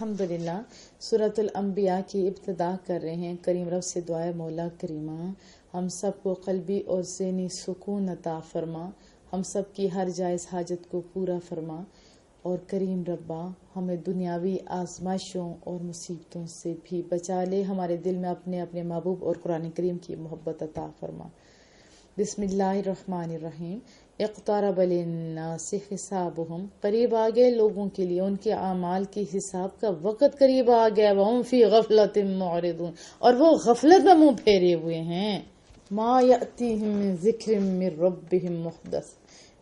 الحمدللہ سورۃ الانبیاء کی ابتدا کر رہے ہیں۔ کریم رب سے دعائے مولا کریمہ ہم سب کو قلبی اور ذہنی سکون عطا فرما، ہم سب کی ہر جائز حاجت کو پورا فرما، اور کریم ربا ہمیں دنیاوی آزمائشوں اور مصیبتوں سے بھی بچا لے، ہمارے دل میں اپنے اپنے محبوب اور قرآن کریم کی محبت عطا فرما۔ بسم اللہ الرحمن الرحیم۔ اقترب للناس حسابهم، قریب آ گئے لوگوں کے لیے ان کے اعمال کے حساب کا وقت قریب آ گیا، وهم فی غفلۃ معرضون، اور وہ غفلت میں منہ پھیرے ہوئے ہیں۔ ما یأتیہم من ذکر من ربہم محدث،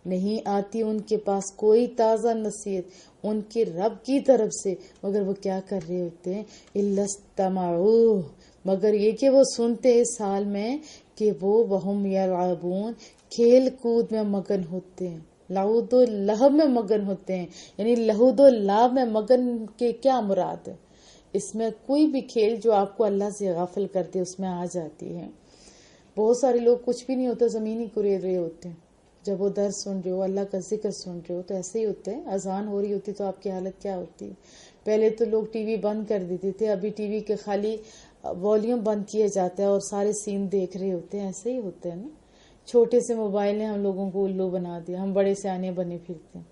نہیں آتی ان کے پاس کوئی تازہ نصیحت ان کے رب کی طرف سے، مگر وہ کیا کر رہے ہوتے ہیں؟ الا استمعوہ، مگر یہ کہ وہ سنتے اس حال میں کہ وہ وہم یلعبون، کھیل کود میں مگن ہوتے ہیں، لعود و لہب میں مگن ہوتے ہیں، یعنی لہود و لعب میں مگن کے کیا مراد ہے؟ اس میں کوئی بھی کھیل جو آپ کو اللہ سے غافل کرتے اس میں آ جاتی ہے۔ بہت سارے لوگ کچھ بھی نہیں ہوتا، زمین ہی کو ریڑھ رہے ہوتے ہیں، جب وہ درس سن رہے ہو، اللہ کا ذکر سن رہے ہو تو ایسے ہی ہوتے ہیں۔ اذان ہو رہی ہوتی تو آپ کی حالت کیا ہوتی ہے؟ پہلے تو لوگ ٹی وی بند کر دیتے تھے، ابھی ٹی وی کے خالی والیوم بند کیا جاتا ہے اور سارے سین دیکھ رہے ہوتے ہیں، ایسے ہی ہوتے ہیں نا۔ چھوٹے سے موبائل نے ہم لوگوں کو الو بنا دیا، ہم بڑے سیانے بنے پھرتے ہیں۔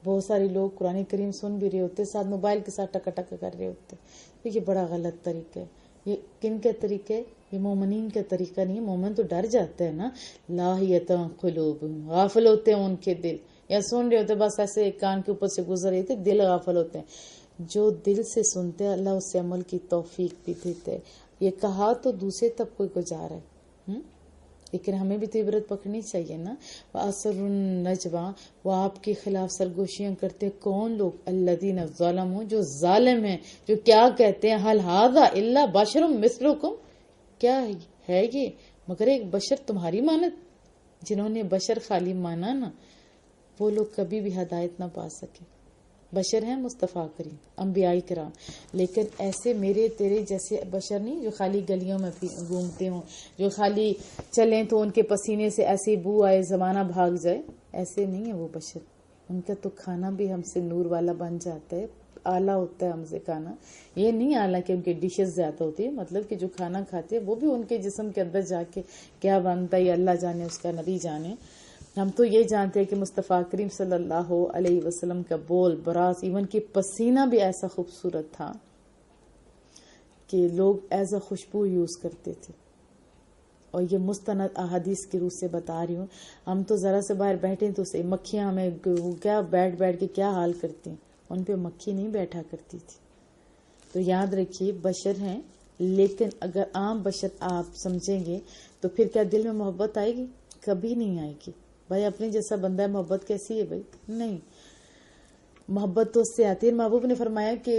بہت سارے لوگ قرآن کریم سن بھی رہے ہوتے، ساتھ موبائل کے ساتھ ٹک ٹک کر رہے ہوتے۔ یہ بڑا غلط طریقہ ہے۔ یہ کن کا طریقہ ہے؟ یہ مومنین کا طریقہ نہیں۔ مومن تو ڈر جاتا ہے نا۔ لاہیۃ قلوبہم، غافل ہوتے ہیں ان کے دل، یا سن رہے ہوتے بس ایسے ایک کان کے اوپر سے گزر رہے تھے، دل غافل ہوتے ہیں۔ جو دل سے سنتے ہیں اللہ اس سے عمل کی توفیق بھی دیتے ہیں۔ یہ کہا تو دوسرے طبقے کو جا رہا ہے، لیکن ہمیں بھی تو عبرت پکڑنی چاہیے نا۔ وَأَسَرُّ النَّجْوَىٰ، وہ آپ کے خلاف سرگوشیاں کرتے کون لوگ؟ الَّذِينَ ظَلَمُوا، جو ظالم ہیں، جو کیا کہتے ہیں؟ هَلْ هَٰذَا إِلَّا بَشَرٌ مِثْلُكُمْ، کیا ہے یہ مگر ایک بشر تمہاری مانت؟ جنہوں نے بشر خالی مانا نا وہ لوگ کبھی بھی ہدایت نہ پا سکے۔ بشر ہیں مصطفیٰ کریم، انبیاء کرام، لیکن ایسے میرے تیرے جیسے بشر نہیں جو خالی گلیوں میں گھومتے ہوں، جو خالی چلیں تو ان کے پسینے سے ایسی بو آئے زمانہ بھاگ جائے، ایسے نہیں ہے وہ بشر۔ ان کا تو کھانا بھی ہم سے نور والا بن جاتا ہے، اعلیٰ ہوتا ہے ہم سے کھانا۔ یہ نہیں اعلیٰ کہ ان کے ڈشز زیادہ ہوتی ہے، مطلب کہ جو کھانا کھاتے ہیں وہ بھی ان کے جسم کے اندر جا کے کیا بنتا ہے اللہ جانے، اس کا نبی جانے۔ ہم تو یہ جانتے ہیں کہ مصطفیٰ کریم صلی اللہ علیہ وسلم کا بول براز، ایون کہ پسینہ بھی ایسا خوبصورت تھا کہ لوگ ایز اے خوشبو یوز کرتے تھے۔ اور یہ مستند احادیث کی روح سے بتا رہی ہوں۔ ہم تو ذرا سے باہر بیٹھیں تو صحیح، مکھیاں ہمیں کیا بیٹھ کے کیا حال کرتی ہیں، ان پہ مکھی نہیں بیٹھا کرتی تھی۔ تو یاد رکھیے بشر ہیں، لیکن اگر عام بشر آپ سمجھیں گے تو پھر کیا دل میں محبت آئے گی؟ کبھی نہیں آئے گی۔ بھائی اپنے جیسا بندہ ہے، محبت کیسی ہے بھائی؟ نہیں، محبت تو اس سے آتی ہے۔ محبوب نے فرمایا کہ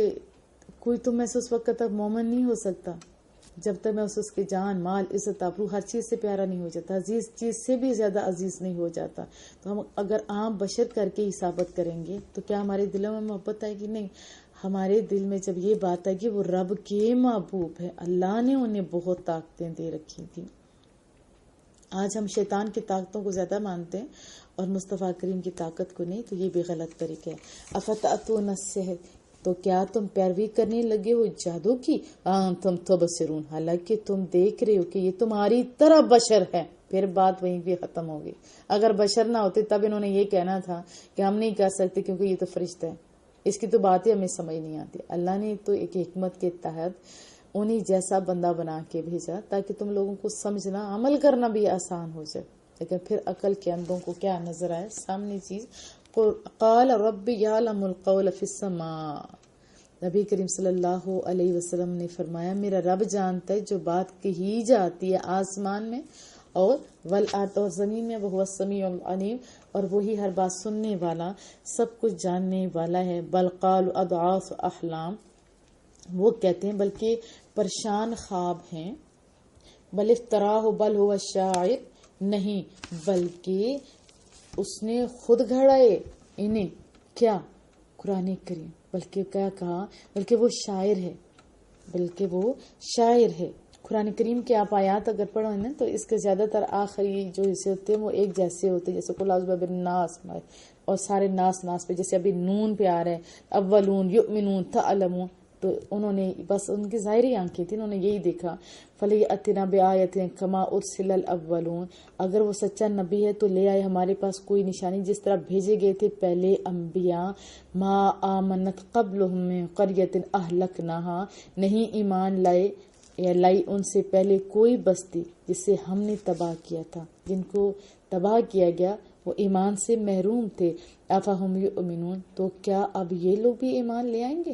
کوئی تم میں سے اس وقت تک مومن نہیں ہو سکتا جب تک میں اس کے جان، مال، عزت، آبرو ہر چیز سے پیارا نہیں ہو جاتا، عزیز چیز سے بھی زیادہ عزیز نہیں ہو جاتا۔ تو ہم اگر عام بشر کر کے ہی ثابت کریں گے تو کیا ہمارے دلوں میں محبت آئے گی؟ نہیں۔ ہمارے دل میں جب یہ بات آئے گی وہ رب کے محبوب ہے، اللہ نے انہیں بہت طاقتیں دے رکھی تھیں۔ آج ہم شیطان کی طاقتوں کو زیادہ مانتے ہیں اور مصطفیٰ کریم کی طاقت کو نہیں، تو یہ بھی غلط طریقہ ہے۔ افتأتون السحر، تو کیا تم پیروی کرنے لگے ہو جادو کی؟ تم تبصرون، حالانکہ تم دیکھ رہے ہو کہ یہ تمہاری طرح بشر ہے۔ پھر بات وہیں بھی ختم ہوگی۔ اگر بشر نہ ہوتے تب انہوں نے یہ کہنا تھا کہ ہم نہیں کر سکتے کیونکہ یہ تو فرشتہ ہے، اس کی تو باتیں ہمیں سمجھ نہیں آتی۔ اللہ نے تو ایک حکمت کے تحت انہیں جیسا بندہ بنا کے بھیجا تاکہ تم لوگوں کو سمجھنا، عمل کرنا بھی آسان ہو جائے۔ لیکن پھر عقل کے اندھوں کو کیا نظر آئے؟ سامنے چیز، قال رب یعلم القول فی السماء، نبی کریم صلی اللہ علیہ وسلم نے فرمایا میرا رب جانتا ہے جو بات کہی جاتی ہے آسمان میں اور والارض، اور زمین میں، وہ السمیع العلیم، اور وہی ہر بات سننے والا، سب کچھ جاننے والا ہے۔ بل قالوا اضعاف احلام، وہ کہتے ہیں بلکہ پریشان خواب ہیں۔ بل افتراہ، بل ہوا شاعر، نہیں بلکہ اس نے خود گھڑائے انہیں، کیا؟ قرآن کریم۔ بلکہ کیا کہا؟ بلکہ وہ شاعر ہے، بلکہ وہ شاعر ہے۔ قرآن کریم کے آپ آیات اگر پڑھو نا تو اس کے زیادہ تر آخری جو حصے ہوتے ہیں وہ ایک جیسے ہوتے ہیں، جیسے قل اعوذ برب الناس اور سارے ناس پہ، جیسے ابھی نون پہ آ رہا ہے اولون یؤمنون تعلمون، تو انہوں نے بس ان کی ظاہری آنکھیں تھیں، انہوں نے یہی دیکھا فَلْيَأْتِنَا بِآیَةٍ كَمَا أُرْسِلَ الْأَوَّلُونَ، اگر وہ سچا نبی ہے تو لے آئے ہمارے پاس کوئی نشانی جس طرح بھیجے گئے تھے پہلے انبیاء، ما آمنت قبلهم من قرية أهلكناها، نہیں ایمان لائے یا لائی ان سے پہلے کوئی بستی جسے ہم نے تباہ کیا تھا، جن کو تباہ کیا گیا وہ ایمان سے محروم تھے۔ افہم یؤمنون، تو کیا اب یہ لوگ بھی ایمان لے آئیں گے؟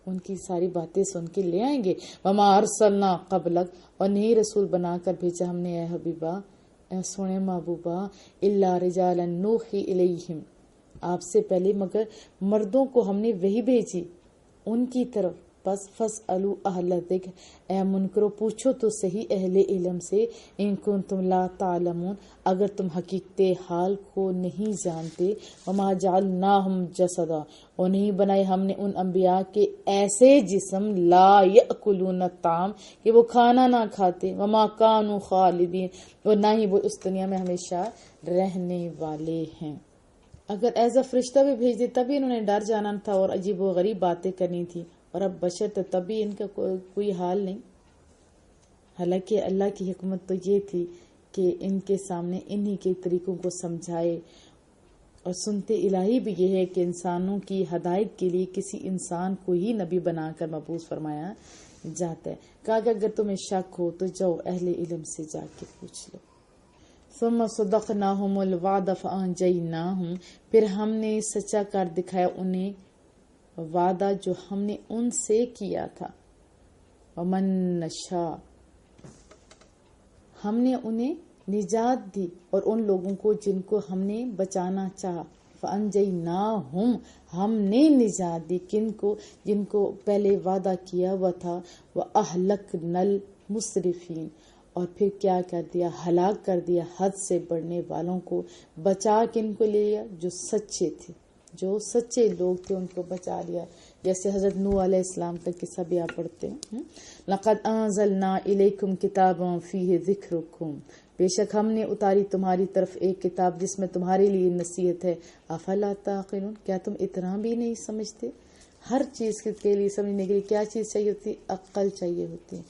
ان کی ساری باتیں سن کے لے آئیں گے۔ وما ارسلنا قبلک، اور نہیں رسول بنا کر بھیجا ہم نے اے حبیبہ، اے سونے محبوبہ، الا رجالا نوحی الیہم، آپ سے پہلے مگر مردوں کو ہم نے وحی بھیجی ان کی طرف۔ پس فاسألوا اہل الذکر، اے منکرو پوچھو تو صحیح اہل علم سے، ان کنتم لا تعلمون، اگر تم حقیقت حال کو نہیں جانتے۔ وما جعلناہم جسدا، اور نہیں بنائے ہم نے ان انبیاء کے ایسے جسم لا یأکلون الطعام کہ وہ کھانا نہ کھاتے، وما کانوا خالدین، اور نہ ہی وہ اس دنیا میں ہمیشہ رہنے والے ہیں۔ اگر ایز اے فرشتہ بھی بھیج دے تب بھی انہوں نے ڈر جانا تھا اور عجیب و غریب باتیں کرنی تھی، اور اب بشر تو تب بھی ان کا کوئی حال نہیں۔ حالانکہ اللہ کی حکمت تو یہ تھی کہ ان کے سامنے انہی کے طریقوں کو سمجھائے، اور سنتے الہی بھی یہ ہے کہ انسانوں کی ہدایت کے لیے کسی انسان کو ہی نبی بنا کر مبعوث فرمایا جاتا ہے۔ کہا کہ اگر تمہیں شک ہو تو جاؤ اہل علم سے جا کے پوچھ لو۔ ثم صدقناہم الوعد فانجیناہم، پھر ہم نے سچا کر دکھایا انہیں وعدہ جو ہم نے ان سے کیا تھا۔ ومن نشاء، ہم نے انہیں نجات دی، اور ان لوگوں کو جن کو ہم نے بچانا چاہا۔ فانجیناہم، ہم نے نجات دی کن کو؟ جن کو پہلے وعدہ کیا ہوا تھا۔ واہلکنا المسرفین، اور پھر کیا کر دیا؟ ہلاک کر دیا حد سے بڑھنے والوں کو۔ بچا کن کو لیا؟ جو سچے تھے، جو سچے لوگ تھے ان کو بچا لیا، جیسے حضرت نوح علیہ السلام کا قصہ بھی آپ پڑھتے ہیں۔ لقد انزلنا الیکم کتابا فیہ ذکرکم، بے شک ہم نے اتاری تمہاری طرف ایک کتاب جس میں تمہارے لیے نصیحت ہے۔ افلا تعقلون، کیا تم اتنا بھی نہیں سمجھتے؟ ہر چیز کے لیے سمجھنے کے لیے کیا چیز چاہیے ہوتی؟ عقل چاہیے ہوتی ہے۔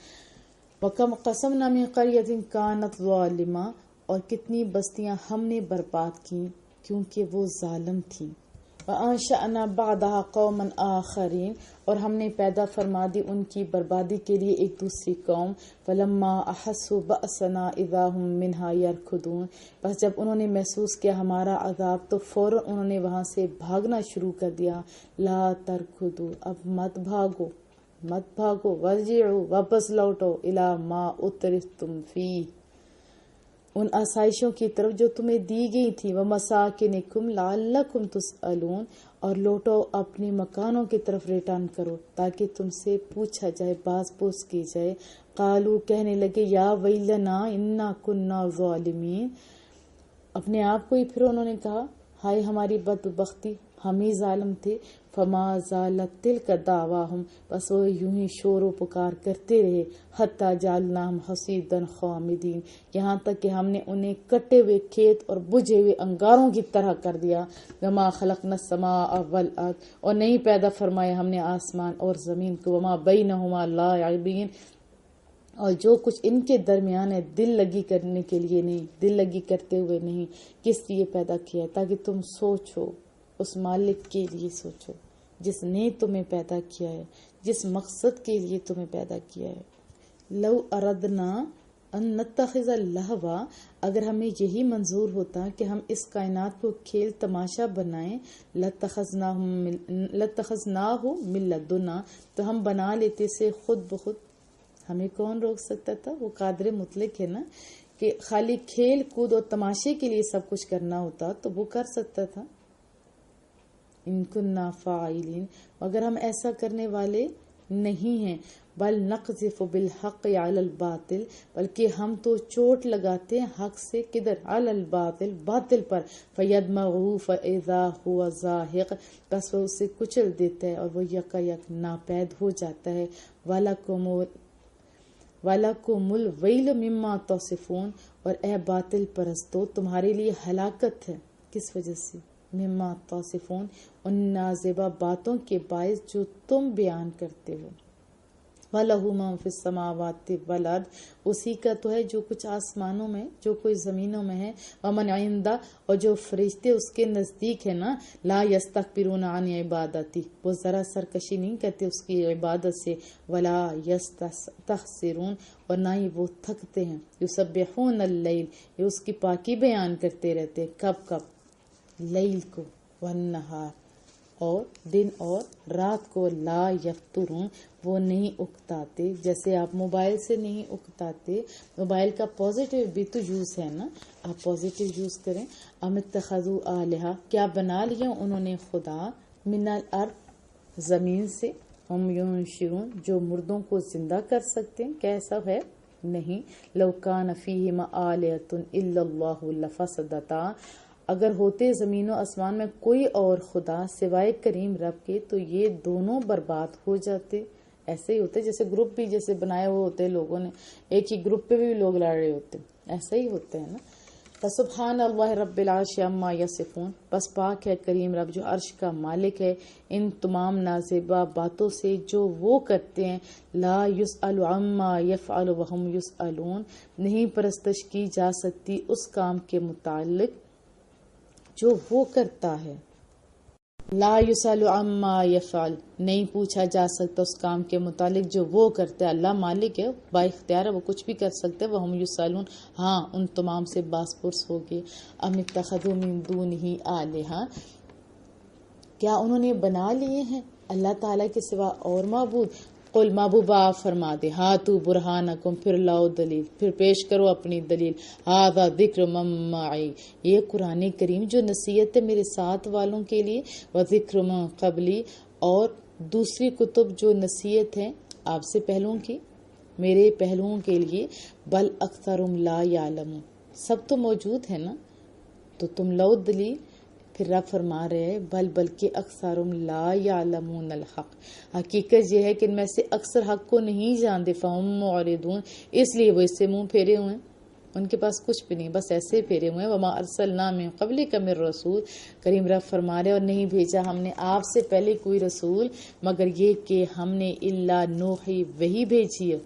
وَكَمْ قَسَمْنَا مِنْ قَرْيَةٍ كَانَتْ ظَالِمَةً، اور کتنی بستیاں ہم نے برباد کیں کیونکہ وہ ظالم تھیں۔ وَأَنشَأْنَا بَعْدَهَا قَوْمًا آخَرِينَ، اور ہم نے پیدا فرما دی ان کی بربادی کے لیے ایک دوسری قوم۔ فَلَمَّا أَحَسُّوا بَأْسَنَا إِذَا هُمْ مِنْهَا يَرْكُضُونَ، بس جب انہوں نے محسوس کیا ہمارا عذاب تو فوراً انہوں نے وہاں سے بھاگنا شروع کر دیا۔ لا ترکضوا، اب مت بھاگو، مت بھاگو، وارجعوا، واپس لوٹو، الی ما اترفتم فیہ، ان آسائشوں کی طرف جو تمہیں دی گئی تھی۔ وَمَسَاكِنِكُمْ لَعَلَّكُمْ تُسْأَلُونَ، اور لوٹو اپنے مکانوں کی طرف ریٹرن کرو تاکہ تم سے پوچھا جائے، باز پوچھ کی جائے۔ قالوا، کہنے لگے، یا ویلنا انا کننا ظالمین، اپنے آپ کو ہی پھر انہوں نے کہا، ہائے ہماری بدبختی، ہم ہی ظالم تھے۔ فما زالت تلک دعواہم، بس وہ یوں ہی شور و پکار کرتے رہے۔ حتی جعلناہم حصیدا خامدین، یہاں تک کہ ہم نے انہیں کٹے ہوئے کھیت اور بجھے ہوئے انگاروں کی طرح کر دیا۔ وما خلقنا السماء والارض، اور نہیں پیدا فرمایا ہم نے آسمان اور زمین کو۔ وما بینہما لاعبین، اور جو کچھ ان کے درمیان ہے دل لگی کرنے کے لیے نہیں، دل لگی کرتے ہوئے نہیں۔ کس لیے پیدا کیا؟ تاکہ تم سوچو، اس مالک کے لیے سوچو جس نے تمہیں پیدا کیا ہے، جس مقصد کے لیے تمہیں پیدا کیا ہے۔ لو اردنا ان نتخذ لہوا، اگر ہمیں یہی منظور ہوتا کہ ہم اس کائنات کو کھیل تماشا بنائیں، لتخذناہ من لدنا، تو ہم بنا لیتے سے خود بخود۔ ہمیں کون روک سکتا تھا؟ وہ قادر مطلق ہے نا، کہ خالی کھیل کود اور تماشے کے لیے سب کچھ کرنا ہوتا تو وہ کر سکتا تھا۔ ان کننا فاعلین، اگر ہم ایسا کرنے والے نہیں ہیں۔ بل نقذف بالحق علی الباطل، بلکہ ہم تو چوٹ لگاتے ہیں حق سے، کدھر؟ علی الباطل، باطل پر۔ فیدمغہ فاذا هو زاہق، بس وہ اسے کچل دیتا ہے اور وہ یکا یک ناپید ہو جاتا ہے۔ وَلَكُمُ الْوَيْلُ مِمَّا تَصِفُونَ، اور اے باطل پرستو تمہارے لیے ہلاکت ہے، کس وجہ سے؟ مما تصفون، ان نازیبا باتوں کے باعث جو تم بیان کرتے ہو. وَلَهُ مَن فِي السَّمَاوَاتِ وَالْأَرْضِ، اسی کا تو ہے جو کچھ آسمانوں میں جو کچھ زمینوں میں ہے. وَمَنْ عِندَ، اور جو فرشتے اس کے نزدیک ہے نا. لا يَسْتَكْبِرُونَ عَنْ عِبَادَتِهِ، وہ ذرا سرکشی نہیں کرتے اس کی عبادت سے. وَلَا يَسْتَخْسِرُونَ، اور نہ ہی وہ تھکتے ہیں. يُسَبِّحُونَ اللَّيْلَ، یہ اس کی پاکی بیان کرتے رہتے. کب کب؟ لیل کو، والنہار، اور دن اور رات کو. لا یفترون، وہ نہیں اکتاتے. جیسے آپ موبائل سے نہیں اکتاتے، موبائل کا پازیٹیو بھی تو یوز ہے نا، آپ پازیٹیو یوز کریں. ام اتخذوا آلہہ، کیا بنا لیا انہوں نے خدا. من الارض، زمین سے. ہم ینشرون، جو مردوں کو زندہ کر سکتے ہیں. کیسا ہے؟ نہیں. لو کان فیہما آلہۃ الا اللہ لفسدتا، اگر ہوتے زمین و آسمان میں کوئی اور خدا سوائے کریم رب کے تو یہ دونوں برباد ہو جاتے. ایسے ہی ہوتے جیسے گروپ بھی جیسے بنائے ہوئے ہوتے لوگوں نے، ایک ہی گروپ پہ بھی لوگ لڑ رہے ہوتے، ایسا ہی ہوتے ہیں نا. فسبحان اللہ رب العرش عما یصفون، بس پاک ہے کریم رب جو عرش کا مالک ہے ان تمام نازیبا باتوں سے جو وہ کرتے ہیں. لا یسأل عما یفعل وہم یسألون، نہیں پرستش کی جا سکتی اس کام کے متعلق جو وہ کرتا ہے. لا یسأل عما یفعل، نہیں پوچھا جا سکتا اس کام کے متعلق جو وہ کرتا ہے. اللہ مالک ہے، با اختیار ہے، وہ کچھ بھی کر سکتے. وہ ہم یسألون، ہاں ان تمام سے باس پرس ہوگے. ام اتخذوا من دونہ آلہہ، کیا انہوں نے بنا لیے ہیں اللہ تعالیٰ کے سوا اور معبود. قل محبوبہ فرما دے، ہاتو برہانکم، پھر لاؤ دلیل، پھر پیش کرو اپنی دلیل. ھذا ذکر من معی، یہ قرآن کریم جو نصیحت ہے میرے ساتھ والوں کے لیے. وذکر من قبلی، اور دوسری کتب جو نصیحت ہیں آپ سے پہلوں کی، میرے پہلوؤں کے لیے. بل اکثرهم لا یعلمون، سب تو موجود ہے نا، تو تم لاؤ دلیل. پھر رب فرما رہے ہیں بلکہ اکثرهم لا یعلمون الحق، حقیقت یہ ہے کہ ان میں سے اکثر حق کو نہیں جانتے. فہم معرضون، اس لیے وہ اس سے منہ پھیرے ہوئے ہیں، ان کے پاس کچھ بھی نہیں، بس ایسے پھیرے ہوئے ہیں. وما ارسلنا من قبلک من رسول، کریم رب فرما رہے اور نہیں بھیجا ہم نے آپ سے پہلے کوئی رسول مگر یہ کہ ہم نے الا نوحی، وہی بھیجی ہے،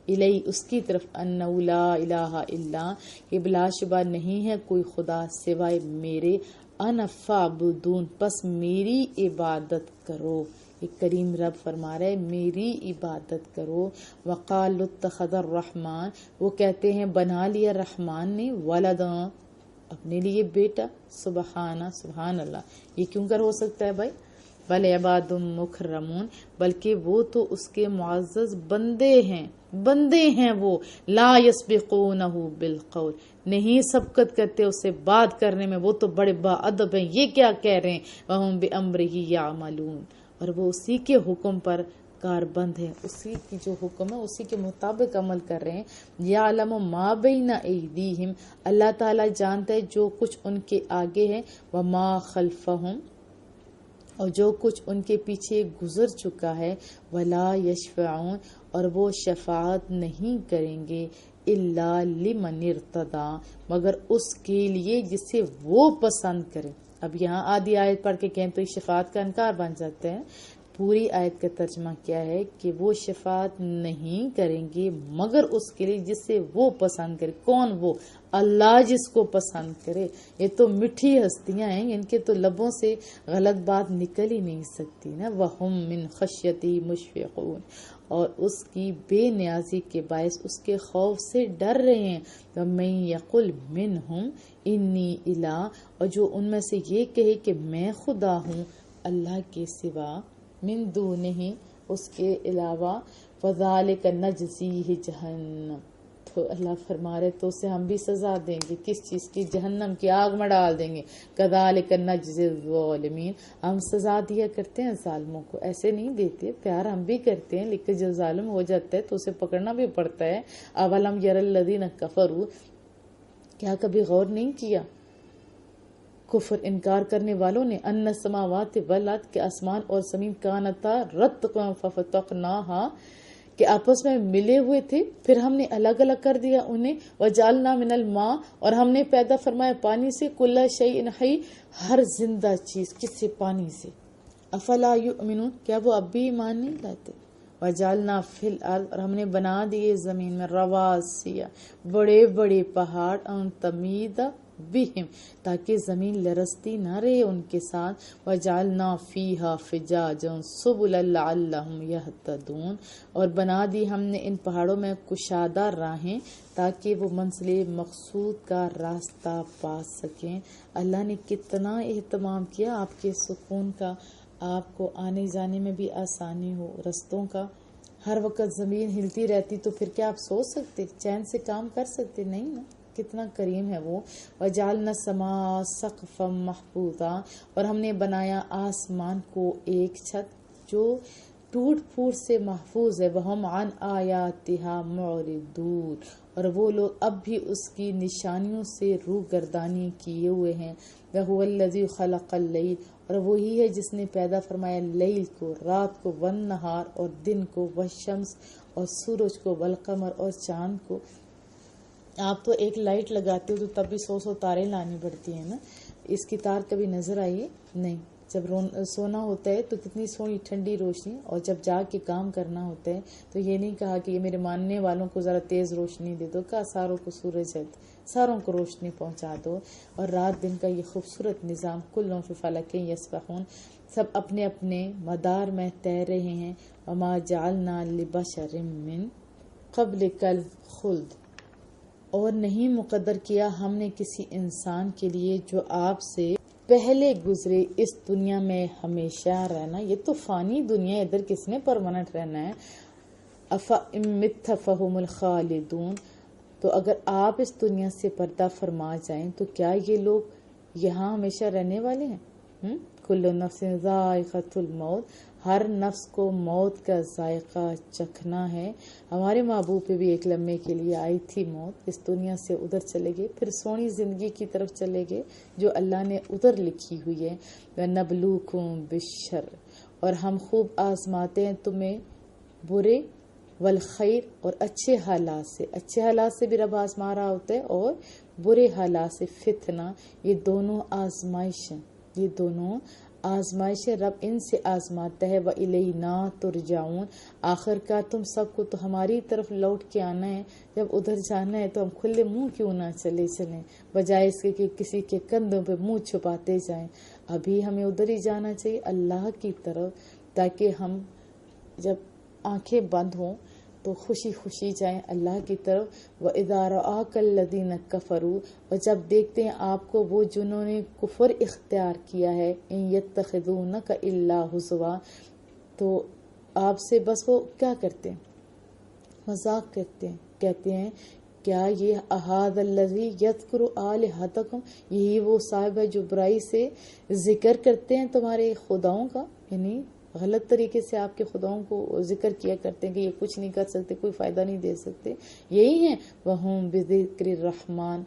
الی اس کی طرف، انہ لا الہ الا، کہ بلا شبہ نہیں ہے کوئی خدا سوائے میرے. انا فاعبدون، پس میری عبادت کرو. یہ کریم رب فرما رہے میری عبادت کرو. وقال اتخذ الرحمن، وہ کہتے ہیں بنا لیا رحمان نے ولدا، اپنے لیے بیٹا. سبحان اللہ، یہ کیوں کر ہو سکتا ہے بھائی. بل عباد مکرمون، بلکہ وہ تو اس کے معزز بندے ہیں وہ. لا یسبقونہ بالقول، نہیں سبقت کرتے اسے بات کرنے میں، وہ تو بڑے باادب ہیں. یہ کیا کہہ رہے ہیں. وہم بامرہ یعملون، اور وہ اسی کے حکم پر کاربند ہے، اسی کی جو حکم ہے اسی کے مطابق عمل کر رہے ہیں. یعلم ما بین ایدیہم، اللہ تعالیٰ جانتا ہے جو کچھ ان کے آگے ہے. وما خلفہم، اور جو کچھ ان کے پیچھے گزر چکا ہے. ولا یشفعون، اور وہ شفاعت نہیں کریں گے. الا لمن ارتضی، مگر اس کے لیے جسے وہ پسند کرے. اب یہاں آدھی آیت پڑھ کے کہیں تو شفاعت کا انکار بن جاتا ہے. پوری آیت کا ترجمہ کیا ہے کہ وہ شفاعت نہیں کریں گے مگر اس کے لیے جس سے وہ پسند کرے. کون وہ؟ اللہ جس کو پسند کرے. یہ تو میٹھی ہستیاں ہیں، ان کے تو لبوں سے غلط بات نکل ہی نہیں سکتی نا. وَهُم مِّن خَشْيَتِهِ مُشْفِقُونَ، اور اس کی بے نیازی کے باعث اس کے خوف سے ڈر رہے ہیں. وَمَن يَقُلْ مِنْهُمْ إِنِّي إِلَٰهٌ، اور جو ان میں سے یہ کہے کہ میں خدا ہوں اللہ کے سوا. من دونہ، اس کے علاوہ. فَذَلِكَ نَجْزِيهِ جَهَنَّمَ، تو اللہ فرما رہے تو اسے ہم بھی سزا دیں گے. کس چیز کی؟ جہنم کی آگ میں ڈال دیں گے. كَذَلِكَ نَجْزِي الظَّالِمِينَ، ہم سزا دیا کرتے ہیں ظالموں کو، ایسے نہیں دیتے، پیار ہم بھی کرتے ہیں، لیکن جب ظالم ہو جاتا ہے تو اسے پکڑنا بھی پڑتا ہے. اَوَلَمْ يَرَ الَّذِينَ كَفَرُوا، کیا کبھی غور نہیں کیا کفر انکار کرنے والوں نے، ان السماوات والارض، کے آسمان اور زمین، کانتا رتقا ففتقناہا، کہ آپس میں ملے ہوئے تھے، پھر ہم نے الگ الگ کر دیا انہیں. وجعلنا من الماء، اور ہم نے پیدا فرمایا پانی سے، کل شیء حی، ہر زندہ چیز، کس سے؟ پانی سے. افلا یؤمنون، کیا وہ اب بھی ایمان نہیں لاتے؟ وجعلنا فی الارض، اور ہم نے بنا دیے زمین میں، رواسیا، بڑے بڑے پہاڑ، ان تمید بہم، تاکہ زمین لرزتی نہ رہے ان کے ساتھ. وجعلنا فیہا فجاجا سبلا لعلہم یہتدون، اور بنا دی ہم نے ان پہاڑوں میں کشادہ راہیں تاکہ وہ منزل مقصود کا راستہ پا سکیں. اللہ نے کتنا اہتمام کیا آپ کے سکون کا، آپ کو آنے جانے میں بھی آسانی ہو رستوں کا. ہر وقت زمین ہلتی رہتی تو پھر کیا آپ سو سکتے، چین سے کام کر سکتے؟ نہیں نا. کتنا کریم ہے وہ. وجعلنا السماء سقفا محفوظا، اور ہم نے بنایا آسمان کو ایک چھت جو ٹوٹ پھوٹ سے محفوظ ہے. وہم عن آیاتها معرضون، اور وہ لوگ اب بھی اس کی نشانیوں سے روح گردانی کیے ہوئے ہیں. وہو الذی خلق اللیل، اور وہی ہے جس نے پیدا فرمایا لیل کو، رات کو، والنہار، اور دن کو، والشمس، اور سورج کو، والقمر، اور چاند کو. آپ تو ایک لائٹ لگاتے ہو تو تب بھی 100 تاریں لانی پڑتی ہیں نا. اس کی تار کبھی نظر آئی ہے؟ نہیں. جب سونا ہوتا ہے تو کتنی سونی ٹھنڈی روشنی، اور جب جا کے کام کرنا ہوتا ہے تو یہ نہیں کہا کہ یہ میرے ماننے والوں کو ذرا تیز روشنی دے دو، کہا ساروں کو سورج ہے، ساروں کو روشنی پہنچا دو. اور رات دن کا یہ خوبصورت نظام، کلٌ فی فلک یسبحون، سب اپنے اپنے مدار میں تیر رہے ہیں. وما جعلنا لبشر من قبلک الخلد، اور نہیں مقدر کیا ہم نے کسی انسان کے لیے جو آپ سے پہلے گزرے اس دنیا میں ہمیشہ رہنا. یہ تو فانی دنیا ہے، ادھر کس نے پرماننٹ رہنا ہے. افإن مت فهم الخالدون، تو اگر آپ اس دنیا سے پردہ فرما جائیں تو کیا یہ لوگ یہاں ہمیشہ رہنے والے ہیں؟ کل نفس ذائقۃ الموت، ہر نفس کو موت کا ذائقہ چکھنا ہے. ہمارے محبوب پہ بھی ایک لمحے کے لیے آئی تھی موت، اس دنیا سے ادھر چلے گئے، پھر سونی زندگی کی طرف چلے گئے جو اللہ نے ادھر لکھی ہوئی ہے. وَنَبْلُوكُمْ بِالشَّرِّ، اور ہم خوب آزماتے ہیں تمہیں برے، والخیر، اور اچھے حالات سے. اچھے حالات سے بھی رب آزما رہا ہوتا ہے، اور برے حالات سے فتنہ. یہ دونوں آزمائش ہیں، یہ دونوں آزمائش رب ان سے آزماتا ہے. وَإِلَيْنَا تُرْجَعُونَ، آخر کا تم سب کو تو ہماری طرف لوٹ کے آنا ہے. جب ادھر جانا ہے تو ہم کھلے منہ کیوں نہ چلیں، بجائے اس کے کہ کسی کے کندھوں پہ منہ چھپاتے جائیں. ابھی ہمیں ادھر ہی جانا چاہیے، اللہ کی طرف، تاکہ ہم جب آنکھیں بند ہوں تو خوشی خوشی جائیں اللہ کی طرف. وَإِذَا رَآكَ الَّذِينَ كَفَرُوا، اور جب دیکھتے ہیں آپ کو وہ جنہوں نے کفر اختیار کیا ہے. إِن يَتَّخِذُونَكَ إِلَّا هُزُوًا، تو آپ سے بس وہ کیا کرتے ہیں؟ مذاق کرتے ہیں. کہتے ہیں کیا یہ احاذ الذی یذکر آلہتکم، یہی وہ صاحب ہے جو برائی سے ذکر کرتے ہیں تمہارے خداؤں کا، یعنی غلط طریقے سے آپ کے خداؤں کو ذکر کیا کرتے ہیں کہ یہ کچھ نہیں کر سکتے، کوئی فائدہ نہیں دے سکتے. یہی ہیں وَهُمْ بِذِكْرِ الرَّحْمَنِ،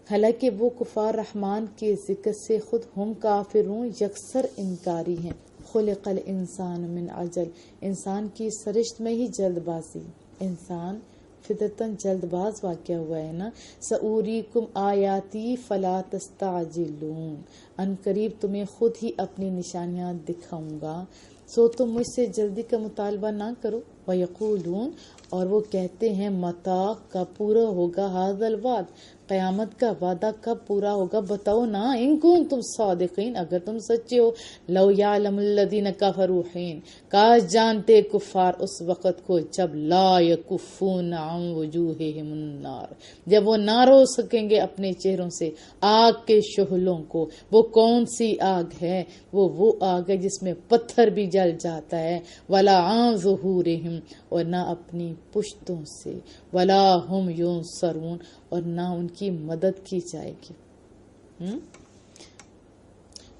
حالانکہ وہ کفار رحمان کے ذکر سے خود ہم کافرون، یکسر انکاری ہیں. خلق الانسان من عجل، انسان کی سرشت میں ہی جلد بازی، انسان فطرتاً جلد باز واقع ہوا ہے نا. سأوریکم آیاتی فلا تستعجلون، ان قریب تمہیں خود ہی اپنی نشانیاں دکھاؤں گا، سو تم مجھ سے جلدی کا مطالبہ نہ کرو. وَيَقُولُونَ، اور وہ کہتے ہیں متى، کب پورا ہوگا، ھذا الوعد، قیامت کا وعدہ کب پورا ہوگا، بتاؤ نا، ان کنتم صادقین، اگر تم سچے ہو. لو یعلم الذین کفروا حین، کاش جانتے کفار اس وقت کو جب لا یکفون عن وجوہہم النار، جب وہ نہ رو سکیں گے اپنے چہروں سے آگ کے شعلوں کو. وہ کون سی آگ ہے؟ وہ آگ ہے جس میں پتھر بھی جل جاتا ہے. ولا عن ظہورہم، اور نہ اپنی پشتوں سے. ولا ہم ینصرون، اور نہ ان کی مدد کی جائے گی.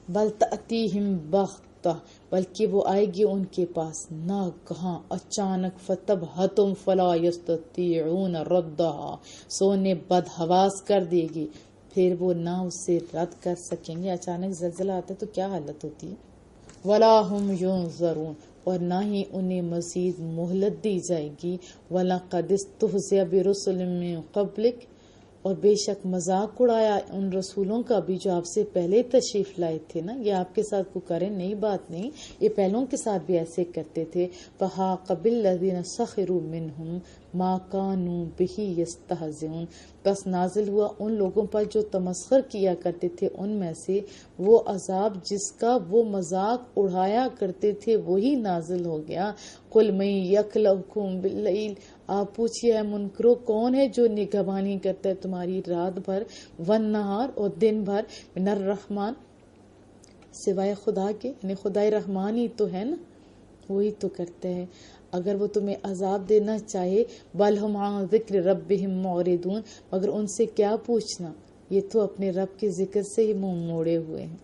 بل تأتیہم بغتہ، بلکہ وہ آئے گی ان کے پاس ناگہاں، اچانک. فتبہتہم فلا یستطیعون ردہا، سو انہیں بدحواس کر دے گی، پھر وہ نہ اسے رد کر سکیں گے. اچانک زلزلہ آتا ہے تو کیا حالت ہوتی ہے. ولا ہم ینظرون، اور نہ ہی انہیں مزید مہلت دی جائے گی۔ وَلَقَدِ اسْتُهْزِئَ بِرُسُلٍ مِّن قَبْلِكَ، اور بے شک مذاق اڑایا ان رسولوں کا بھی جو آپ سے پہلے تشریف لائے تھے نا۔ یہ آپ کے ساتھ کو کریں، نئی بات نہیں، یہ پہلوں کے ساتھ بھی ایسے کرتے تھے۔ فَحَاقَ بِالَّذِينَ سَخِرُوا مِنْهُمْ مَا كَانُوا بِهِ يَسْتَهْزِئُونَ، بس نازل ہوا ان لوگوں پر جو تمسخر کیا کرتے تھے ان میں سے وہ عذاب جس کا وہ مذاق اڑایا کرتے تھے وہی نازل ہو گیا۔ قُلْ مَن يَكْلَؤُكُم بِاللَّيْلِ، آپ پوچھئے ہے منکرو کون ہے جو نگہبانی کرتا ہے تمہاری رات بھر، والنہار اور دن بھر، من الرحمن سوائے خدا کے، یعنی خدائے رحمان ہی تو ہے نا، وہی تو کرتا ہے۔ اگر وہ تمہیں عذاب دینا چاہے، بل ہم عن ذکر ربہم معرضون، مگر ان سے کیا پوچھنا، یہ تو اپنے رب کے ذکر سے ہی منہ موڑے ہوئے ہیں،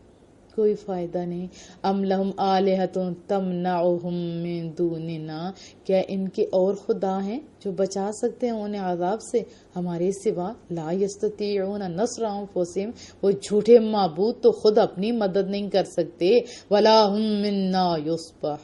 کوئی فائدہ نہیں۔ ام لہم آلہۃ تمنعہم من دوننا، کیا ان کے اور خدا ہیں جو بچا سکتے ہیں انہیں عذاب سے ہمارے سوا؟ لا یستطیعون نصر انفسہم، وہ جھوٹے معبود تو خود اپنی مدد نہیں کر سکتے۔ ولا ہم منا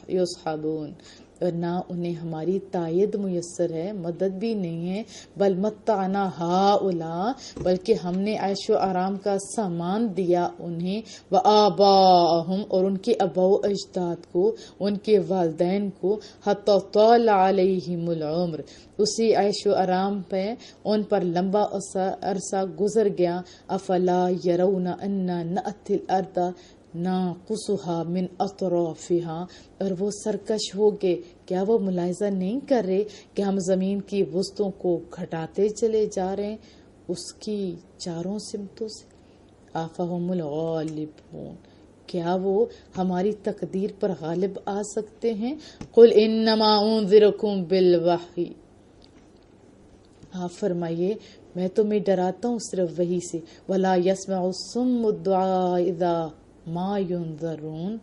یصحبون، اور نہ انہیں ہماری تائید میسر ہے، مدد بھی نہیں ہے۔ بل متعنا ہؤلاء، بلکہ ہم نے عیش و آرام کا سامان دیا انہیں، وآباءہم اور ان کے آباء و اجداد کو، ان کے والدین کو، حتی طال علیہم العمر، اسی عیش و آرام پہ ان پر لمبا عرصہ گزر گیا۔ افلا یرون انا نأتی الارض ناقصها من اطرافها، اور وہ سرکش ہو گئے، کیا وہ ملاحظہ نہیں کر رہے کہ ہم زمین کی وسطوں کو گھٹاتے چلے جا رہے ہیں اس کی چاروں سمتوں سے؟ آفہم الغالبون، کیا وہ ہماری تقدیر پر غالب آ سکتے ہیں؟ قل انما انذرکم بالوحی، آپ فرمائیے میں تمہیں ڈراتا ہوں صرف وحی سے۔ ولا یسمع الصم الدعاء اذا ما ینذرون،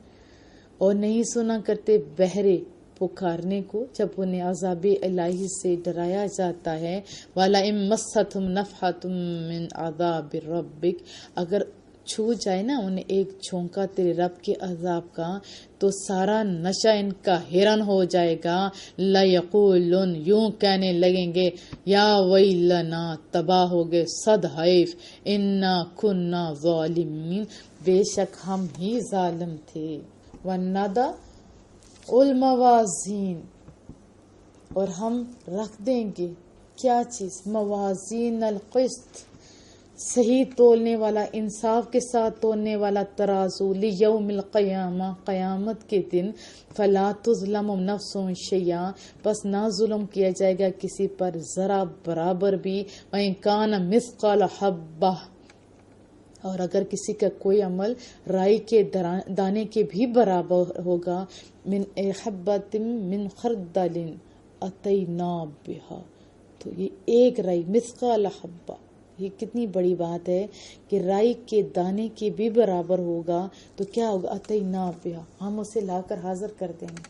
اور نہیں سنا کرتے بہرے پکارنے کو جب انہیں عذاب الہی سے ڈرایا جاتا ہے۔ وَلَئِن مَسَّتْهُمْ نَفْحَةٌ مِّنْ عَذَابِ رَبِّكَ، اگر چھو جائے نا انہیں ایک جھونکا تیرے رب کے عذاب کا تو سارا نشہ ان کا ہرن ہو جائے گا۔ لَيَقُولُنَّ، یوں کہنے لگیں گے، یا ویلنا، تباہ ہو گئے، صد حیف، انا کننا ظالمین، بے شک ہم ہی ظالم تھے۔ وَنَضَعُ الْمَوَازِینَ، اور ہم رکھ دیں گے کیا چیز؟ موازین القسط، صحیح تولنے والا، انصاف کے ساتھ تولنے والا ترازو، لیوم القیامہ، قیامت کے دن، فلا تظلم نفس شیئا، بس نہ ظلم کیا جائے گا کسی پر ذرا برابر بھی۔ وَإِن كَانَ مِثْقَالَ حَبَّةٍ، اور اگر کسی کا کوئی عمل رائی کے دانے کے بھی برابر ہوگا، من حبۃ من خردل اتینا بہا، تو یہ ایک رائی، مثقال حبہ، یہ کتنی بڑی بات ہے کہ رائی کے دانے کے بھی برابر ہوگا تو کیا ہوگا؟ اتینا بہا، ہم اسے لا کر حاضر کر دیں گے۔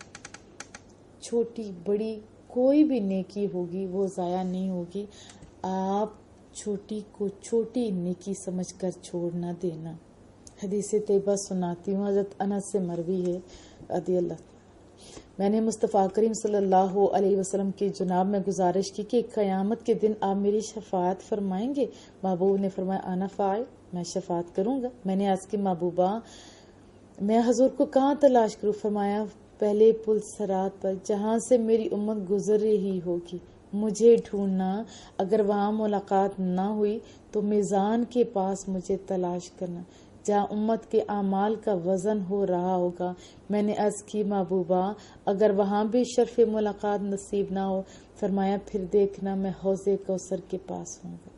چھوٹی بڑی کوئی بھی نیکی ہوگی وہ ضائع نہیں ہوگی، آپ چھوٹی کو چھوٹی نیکی سمجھ کر چھوڑ نہ دینا۔ حدیث طیبہ سناتی ہوں، حضرت انس سے مروی ہے رضی اللہ، میں نے مصطفیٰ کریم صلی اللہ علیہ وسلم کی جناب میں گزارش کی کہ قیامت کے دن آپ میری شفاعت فرمائیں گے؟ محبوب نے فرمایا انا فاعل، میں شفاعت کروں گا۔ میں نے عرض کی محبوبہ میں حضور کو کہاں تلاش کروں؟ فرمایا پہلے پل صراط پر جہاں سے میری امت گزر رہی ہوگی، مجھے ڈھونڈنا، اگر وہاں ملاقات نہ ہوئی تو میزان کے پاس مجھے تلاش کرنا جہاں امت کے اعمال کا وزن ہو رہا ہوگا۔ میں نے عرض کی محبوبہ اگر وہاں بھی شرف ملاقات نصیب نہ ہو؟ فرمایا پھر دیکھنا میں حوض کوثر کے پاس ہوں گا۔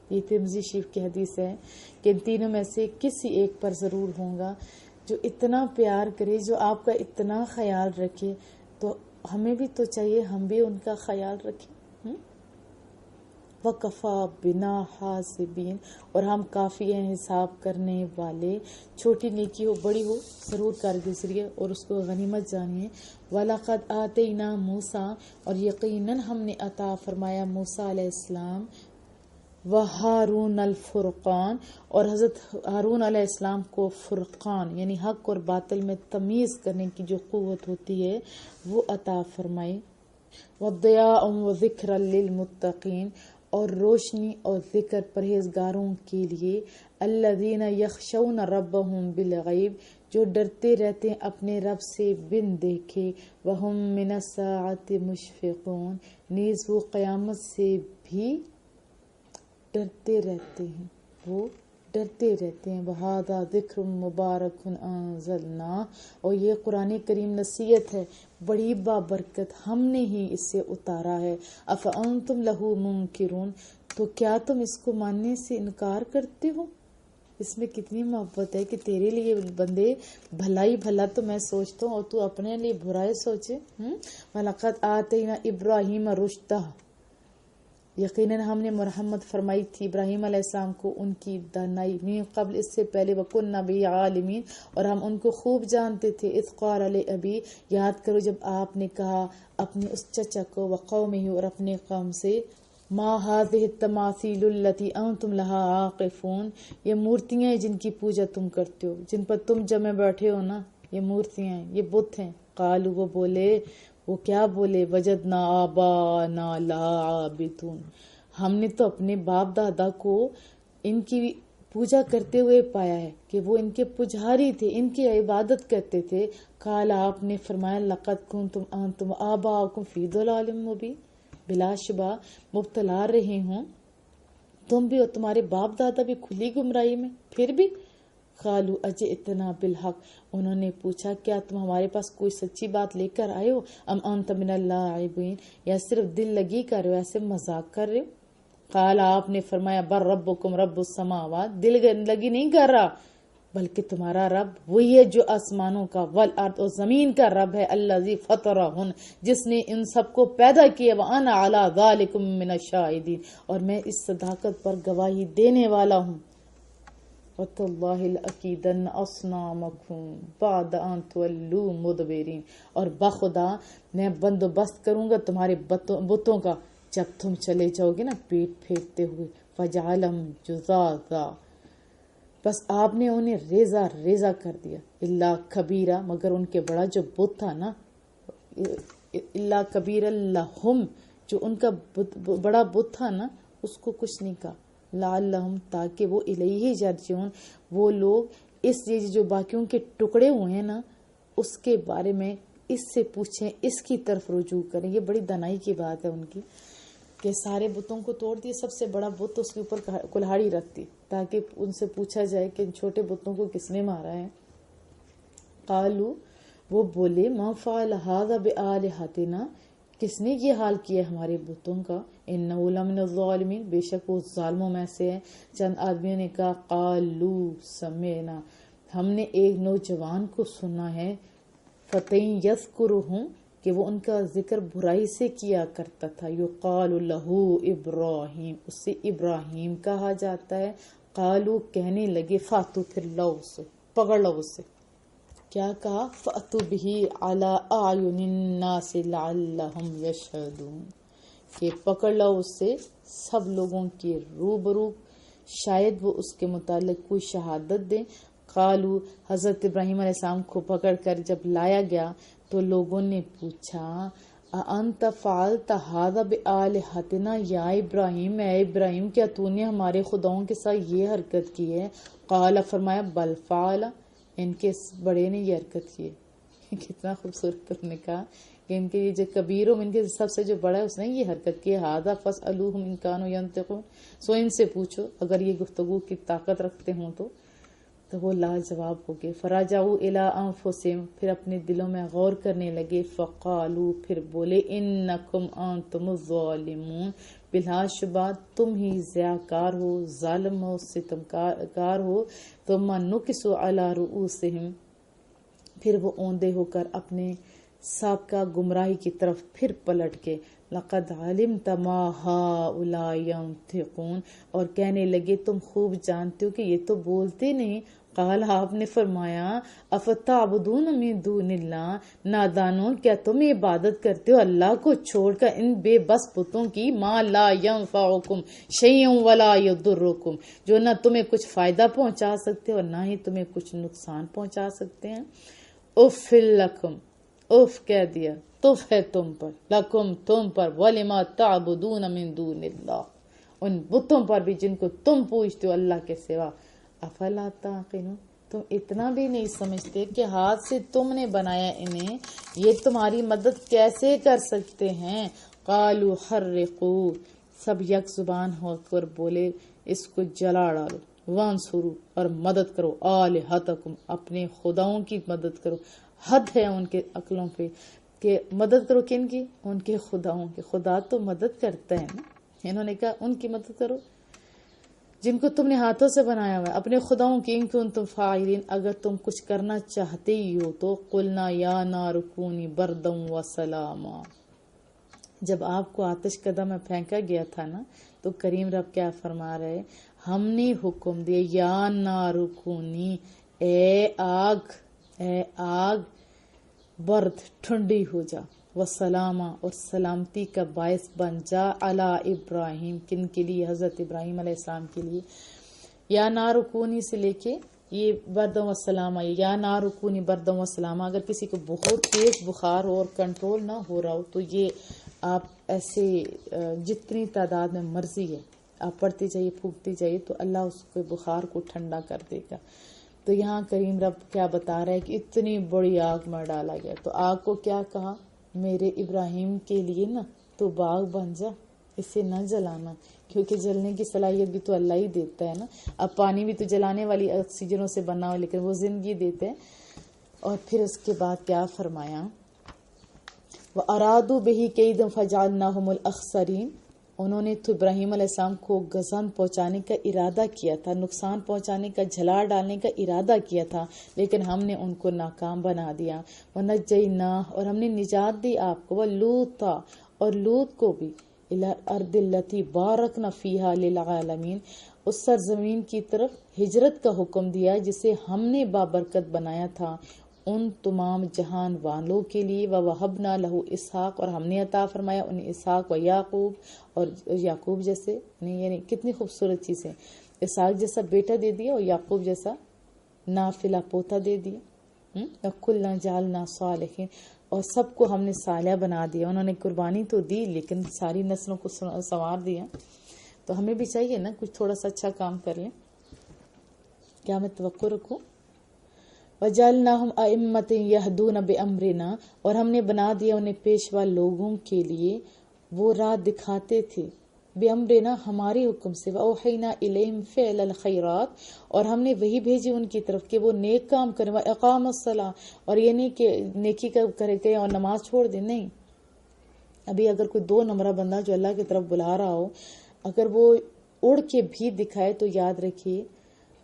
یہ ترمذی شریف کی حدیث ہے کہ ان تینوں میں سے کسی ایک پر ضرور ہوں گا جو اتنا پیار کرے، جو آپ کا اتنا خیال رکھے، تو ہمیں بھی تو چاہیے ہم بھی ان کا خیال رکھیں۔ وَكَفَى بِنَا حَاسِبِينَ، اور ہم کافی ہیں حساب کرنے والے، چھوٹی نیکی ہو بڑی ہو ضرور کر گزریے اور اس کو غنیمت جانیے۔ وَلَقَدْ آتَيْنَا مُوسَىٰ، اور یقیناً ہم نے عطا فرمایا موسیٰ علیہ السلام، وہارون الفرقان، اور حضرت ہارون علیہ السلام کو فرقان یعنی حق اور باطل میں تمیز کرنے کی جو قوت ہوتی ہے وہ عطا فرمائی، وضیاء وذکر للمتقین، اور روشنی اور ذکر پرہیزگاروں کے لیے، الذین یخشون ربہم بالغیب، جو ڈرتے رہتے ہیں اپنے رب سے بن دیکھے، وہم من الساعۃ مشفقون، نیز وہ قیامت سے بھی ڈرتے رہتے ہیں، وہ ڈرتے رہتے ہیں۔ وَهَذَا ذِكْرٌ مُبَارَكٌ أَنزَلْنَاهُ، اور یہ قرآن کریم نصیحت ہے بڑی بابرکت، ہم نے ہی اسے اتارا ہے۔ أَفَأَنْتُمْ لَهُ مُنْكِرُونَ، تو کیا تم اس کو ماننے سے انکار کرتے ہو؟ اس میں کتنی محبت ہے کہ تیرے لیے بندے بھلائی بھلا تو میں سوچتا ہوں اور تو اپنے لیے برائی سوچے۔ وَلَقَدْ آتَيْنَا إِبْرَاهِيمَ رُشْدَهُ، یقیناً ہم نے مرحمت فرمائی تھی ابراہیم علیہ السلام کو ان کی دانائی، من قبل اس سے پہلے، وَكُنَّا بِهِ عَالِمِينَ، اور ہم ان کو خوب جانتے تھے۔ اذ قال لأبيه، یاد کرو جب آپ نے کہا اپنے اس چچا کو، وقومه، اور اپنے قوم سے، ما هذه التماثيل التي انتم لها عاقفون، یہ مورتیاں ہیں جن کی پوجا تم کرتے ہو، جن پر تم جمے بیٹھے ہو نا، یہ مورتیاں ہیں، یہ بت ہیں۔ قالوا، وہ بولے، وہ کیا بولے، وجدنا آباءنا لها عابدون، ہم نے تو اپنے باپ دادا کو ان کی پوجا کرتے ہوئے پایا ہے کہ وہ ان کے پجاری تھے، ان کی عبادت کرتے تھے۔ قال، آپ نے فرمایا، لقد کنتم انتم آباؤکم فی ضلال مبین، بلا شبہ مبتلا رہے ہوں تم بھی اور تمہارے باپ دادا بھی کھلی گمراہی میں، پھر بھی۔ قالوا اجئتنا بالحق، انہوں نے پوچھا کیا تم ہمارے پاس کوئی سچی بات لے کر آئے ہو، ام انت من اللاعبین، یا صرف دل لگی کر رہے ہو، ایسے مذاق کر رہے ہو۔ قال، آپ نے فرمایا، بل ربکم رب السماوات، دل لگی نہیں کر رہا بلکہ تمہارا رب وہی ہے جو آسمانوں کا، والارض، اور زمین کا رب ہے، الذی فطرہن، جس نے ان سب کو پیدا کیا، وانا علی ذالکم من الشاہدین، اور میں اس صداقت پر گواہی دینے والا ہوں۔ وَتَاللَّهِ لَأَكِيدَنَّ أَصْنَامَكُمْ بَعْدَ أَن تُوَلُّوا مُدْبِرِينَ، اور بخدا میں بندوبست کروں گا تمہارے بتوں کا جب تم چلے جاؤ گے نا پیٹ پھیرتے ہوئے۔ فَجَعَلَهُمْ جُذَاذًا، بس آپ نے انہیں ریزہ ریزہ کر دیا، اللہ کبیرہ، مگر ان کے بڑا جو بت تھا نا، اللہ کبیرہ لہم، جو ان کا بڑا بت تھا نا، اس کو کچھ نہیں کہا، لعلہم، تاکہ وہ الیہ یرجعون، وہ لوگ اس یہ جو باقیوں کے ٹکڑے ہوئے ہیں نا اس کے بارے میں اس سے پوچھیں، اس کی طرف رجوع کریں۔ یہ بڑی دنائی کی بات ہے ان کی کہ سارے بتوں کو توڑ دیے، سب سے بڑا بت اس کے اوپر کلہاڑی رکھتی تاکہ ان سے پوچھا جائے کہ ان چھوٹے بتوں کو کس نے مارا ہے۔ قالوا، وہ بولے، ما فعل هذا بآلہتنا، کس نے یہ حال کیا ہمارے بتوں کا، انہ لمن الظالمین، بے شک وہ ظالموں میں سے ہے۔ چند آدمیوں نے کہا، قالوا سمعنا، ہم نے ایک نوجوان کو سنا ہے، فتین یذکرہم، کہ وہ ان کا ذکر برائی سے کیا کرتا تھا، یقال لہ ابراہیم، اس سے ابراہیم کہا جاتا ہے۔ قالوا، کہنے لگے، فاتو، پھر لو اسے، پکڑ لو اسے، کیا کہا، فاتو بہ علی اعین الناس لعلہم یشہدون، کہ پکڑ لو اسے سب لوگوں کے روبرو، شاید وہ اس کے متعلق کوئی شہادت دیں۔ قالوا، حضرت ابراہیم علیہ السلام کو پکڑ کر جب لایا گیا تو لوگوں نے پوچھا، اَأَنْتَ فَعَلْتَ هَذَا بِآلِهَتِنَا یا ابراہیم، اے ابراہیم، کیا تو نے ہمارے خداؤں کے ساتھ یہ حرکت کی ہے؟ قال، فرمایا، بل فعل، ان کے بڑے نے یہ حرکت کی ہے۔ کتنا خوبصورت انہوں نے کہا کہ ان کے یہ جو کبیروں، ان کے سب سے جو بڑا ہے، اس نے یہ حرکت کی ہے۔ هَذَا فَاسْأَلُوهُمْ إِنْ كَانُوا يَنْطِقُونَ، سو ان سے پوچھو اگر یہ گفتگو کی طاقت رکھتے ہوں تو وہ لاجواب ہو گئے۔ فراجعوا الی انفسہم، پھر اپنے دلوں میں غور کرنے لگے۔ فقالوا، پھر بولے، انکم انتم الظالمون، بلا شبہ تم ہی ضیاءکار ہو، ظالم ہو، ستمکار ہو۔ ثم نکسوا علی رؤوسہم، پھر وہ اوندے ہو کر اپنے سابقہ گمراہی کی طرف پھر پلٹ گئے۔ لقد علمت ما هؤلاء ينطقون، اور کہنے لگے تم خوب جانتے ہو کہ یہ تو بولتے نہیں۔ قال آپ نے فرمایا افتعبدون من دون اللہ، نادانوں کیا تم عبادت کرتے ہو اللہ کو چھوڑ کر ان بے بس بتوں کی، ما لا ینفعکم شیئا ولا یضرکم، جو نہ تمہیں کچھ فائدہ پہنچا سکتے اور نہ ہی تمہیں کچھ نقصان پہنچا سکتے ہیں۔ اف لکم، اف کہہ دیا، تف ہے تم پر، لکم تم پر، ولما تعبدون من دون اللہ، ان بتوں پر بھی جن کو تم پوجتے ہو اللہ کے سوا، افلا تعقلون، تم اتنا بھی نہیں سمجھتے کہ ہاتھ سے تم نے بنایا انہیں، یہ تمہاری مدد کیسے کر سکتے ہیں؟ قالوا حرقوا، سب یک زبان ہو کر بولے اس کو جلا ڈالو، وانصروا، اور مدد کرو، آلہتکم، اپنے خداؤں کی مدد کرو۔ حد ہے ان کے عقلوں پہ کہ مدد کرو کن کی؟ ان کے خداؤں کی۔ خدا تو مدد کرتا ہے نا، انہوں نے کہا ان کی مدد کرو جن کو تم نے ہاتھوں سے بنایا ہوا ہے، اپنے خداؤں کی، ان کنتم فاعلین، اگر تم کچھ کرنا چاہتے ہی ہو تو۔ قلنا یا نار کونی بردا وسلاما، جب آپ کو آتش کدہ میں پھینکا گیا تھا نا تو کریم رب کیا فرما رہے، ہم نے حکم دیا یا نار کونی، اے آگ برد ٹھنڈی ہو جا، وسلامہ، اور سلامتی کا باعث بن جا، علی ابراہیم، کن کے لیے؟ حضرت ابراہیم علیہ السلام کے لیے۔ یا نارکونی سے لے کے یہ بردم و سلامہ، یا نارکونی بردم و سلامہ، اگر کسی کو بہت تیز بخار ہو اور کنٹرول نہ ہو رہا ہو تو یہ آپ ایسے جتنی تعداد میں مرضی ہے آپ پڑھتے جائیے، پھونکتے جائیے، تو اللہ اس کے بخار کو ٹھنڈا کر دے گا۔ تو یہاں کریم رب کیا بتا رہا ہے کہ اتنی بڑی آگ میں ڈالا گیا، تو آگ کو کیا کہا؟ میرے ابراہیم کے لیے نا تو باغ بن جا، اسے نہ جلانا، کیونکہ جلنے کی صلاحیت بھی تو اللہ ہی دیتا ہے نا۔ اب پانی بھی تو جلانے والی آکسیجنوں سے بنا ہو، لیکن وہ زندگی دیتے ہیں۔ اور پھر اس کے بعد کیا فرمایا؟ وَأَرَادُوا بِهِ كَيْدًا فَجَعَلْنَاهُمُ الْأَخْسَرِينَ، انہوں نے تو ابراہیم علیہ السلام کو گزن پہنچانے کا ارادہ کیا تھا، نقصان پہنچانے کا، جھلا ڈالنے کا ارادہ کیا تھا، لیکن ہم نے ان کو ناکام بنا دیا۔ وَنَجَّيْنَاهُ، اور ہم نے نجات دی آپ کو، وَلُوطًا، اور لوط کو بھی، إِلَى الْأَرْضِ الَّتِي بَارَكْنَا فِيهَا لِلْعَالَمِينَ، اس سرزمین کی طرف ہجرت کا حکم دیا جسے ہم نے بابرکت بنایا تھا ان تمام جہان والوں کے لیے۔ وَوَهَبْنَا لَهُ اسحاق، اور ہم نے عطا فرمایا انہیں اسحاق، و یعقوب، اور یعقوب جیسے، یعنی کتنی خوبصورت چیزیں، اسحاق جیسا بیٹا دے دیا اور یعقوب جیسا نافلہ پوتا دے دیا۔ وَكُلًّا جَعَلْنَا صَالِحِينَ، اور سب کو ہم نے صالح بنا دیا۔ انہوں نے قربانی تو دی لیکن ساری نسلوں کو سنوار دیا۔ تو ہمیں بھی چاہیے نا کچھ تھوڑا سا اچھا کام کر لیں۔ کیا میں توقع رکھوں؟ وَجَعَلْنَاهُمْ أَئِمَّةً يَهْدُونَ بِأَمْرِنَا، اور ہم نے بنا دیا انہیں پیشوا لوگوں کے لیے، وہ راہ دکھاتے تھے، بِأَمْرِنَا، ہمارے حکم سے، وَأَوْحَيْنَا إِلَيْهِمْ فِعْلَ الْخَيْرَاتِ، اور ہم نے وہی بھیجی ان کی طرف کہ وہ نیک کام کریں، وَإِقَامَ الصَّلَاةِ، اور یہ نہیں کہ نیکی کا کرے گئے اور نماز چھوڑ دیں، نہیں۔ ابھی اگر کوئی 2 نمبرہ بندہ جو اللہ کی طرف بلا رہا ہو، اگر وہ اڑ کے بھی دکھائے تو یاد رکھیے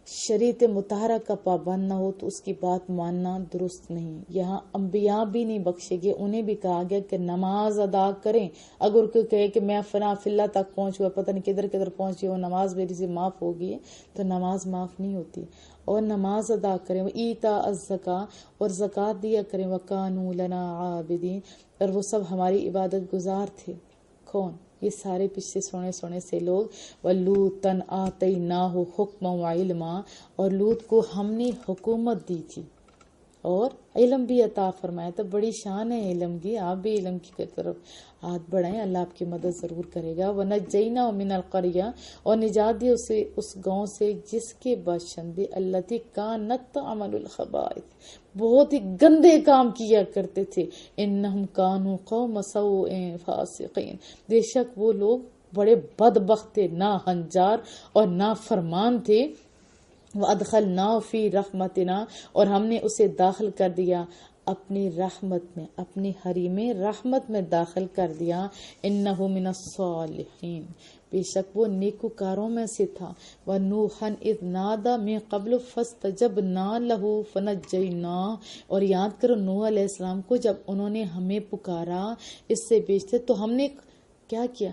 شریعت مطہرہ کا پابند نہ ہو تو اس کی بات ماننا درست نہیں۔ یہاں انبیاء بھی نہیں بخشے گئے، انہیں بھی کہا گیا کہ نماز ادا کریں۔ اگر کوئی کہے کہ میں فلاں فلہ تک پہنچ ہوا، پتہ نہیں کدھر کدھر پہنچی ہو، نماز میری سے معاف ہوگی، تو نماز معاف نہیں ہوتی۔ اور نماز ادا کریں، وَإِيتَاءَ الزَّكَاةِ، اور زکوٰۃ دیا کریں، وَكَانُوا لَنَا عَابِدِينَ، اور وہ سب ہماری عبادت گزار تھے۔ کون؟ یہ سارے پچھے سونے سے لوگ۔ وَلُوطًا آتَيْنَاهُ حُكْمًا وَعِلْمًا، اور لوط کو ہم نے حکومت دی تھی اور علم بھی عطا فرمایا تھا۔ بڑی شان ہے علم کی، آپ بھی علم کی طرف ہاتھ بڑھائیں، اللہ آپ کی مدد ضرور کرے گا۔ وَنَجَّيْنَاهُ مِنَ الْقَرْيَةِ، اور نجات دی اسے اس گاؤں سے جس کے باشندے الَّتِي كَانَتْ تَعْمَلُ الْخَبَائِثَ، بہت ہی گندے کام کیا کرتے تھے۔ إِنَّهُمْ كَانُوا قَوْمَ سَوْءٍ فَاسِقِينَ، بے شک وہ لوگ بڑے بدبخت تھے، ناہنجار اور نافرمان تھے۔ وَأَدْخَلْنَاهُ فِي رَحْمَتِنَا، اور ہم نے اسے داخل کر دیا اپنی رحمت میں، اپنی حریم رحمت میں داخل کر دیا۔ إِنَّهُ مِنَ الصَّالِحِينَ، بے شک وہ نیکوکاروں میں سے تھا۔ وَنُوحًا إِذْ نَادَىٰ مِن قَبْلُ فَاسْتَجَبْنَا لَهُ فَنَجَّيْنَاهُ، اور یاد کرو نوح علیہ السلام کو جب انہوں نے ہمیں پکارا اس سے بیچتے تو ہم نے کیا کیا؟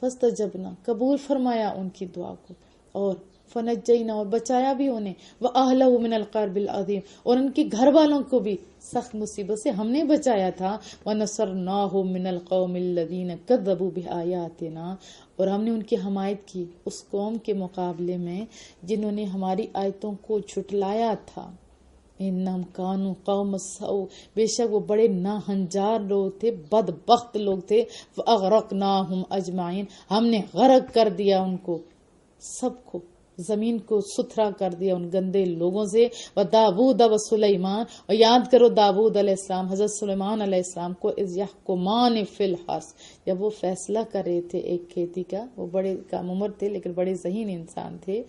فَاسْتَجَبْنَا، قبول فرمایا ان کی دعا کو، اور فنجینا اور بچایا بھی انہیں، وَأَهْلَهُ مِنَ الْكَرْبِ الْعَظِيمِ اور ان کے گھر والوں کو بھی سخت مصیبت سے ہم نے بچایا تھا، وَنَصَرْنَاهُ مِنَ الْقَوْمِ الَّذِينَ كَذَّبُوا بِآيَاتِنَا اور ہم نے ان کی حمایت کی اس قوم کے مقابلے میں جنہوں نے ہماری آیتوں کو جھٹلایا تھا۔ انہم کانوا قوم سوء بے شک وہ بڑے ناہنجار لوگ تھے، بدبخت لوگ تھے، فاغرقناہم اجمعین ہم نے غرق کر دیا ان کو سب کو، زمین کو ستھرا کر دیا ان گندے لوگوں سے۔ وداود و سلیمان اور یاد کرو داود علیہ السلام، حضرت سلیمان علیہ السلام کو، اذ یحکمان فی الحرث جب وہ فیصلہ کر رہے تھے ایک کھیتی کا، وہ بڑے کم عمر تھے لیکن بڑے ذہین انسان تھے۔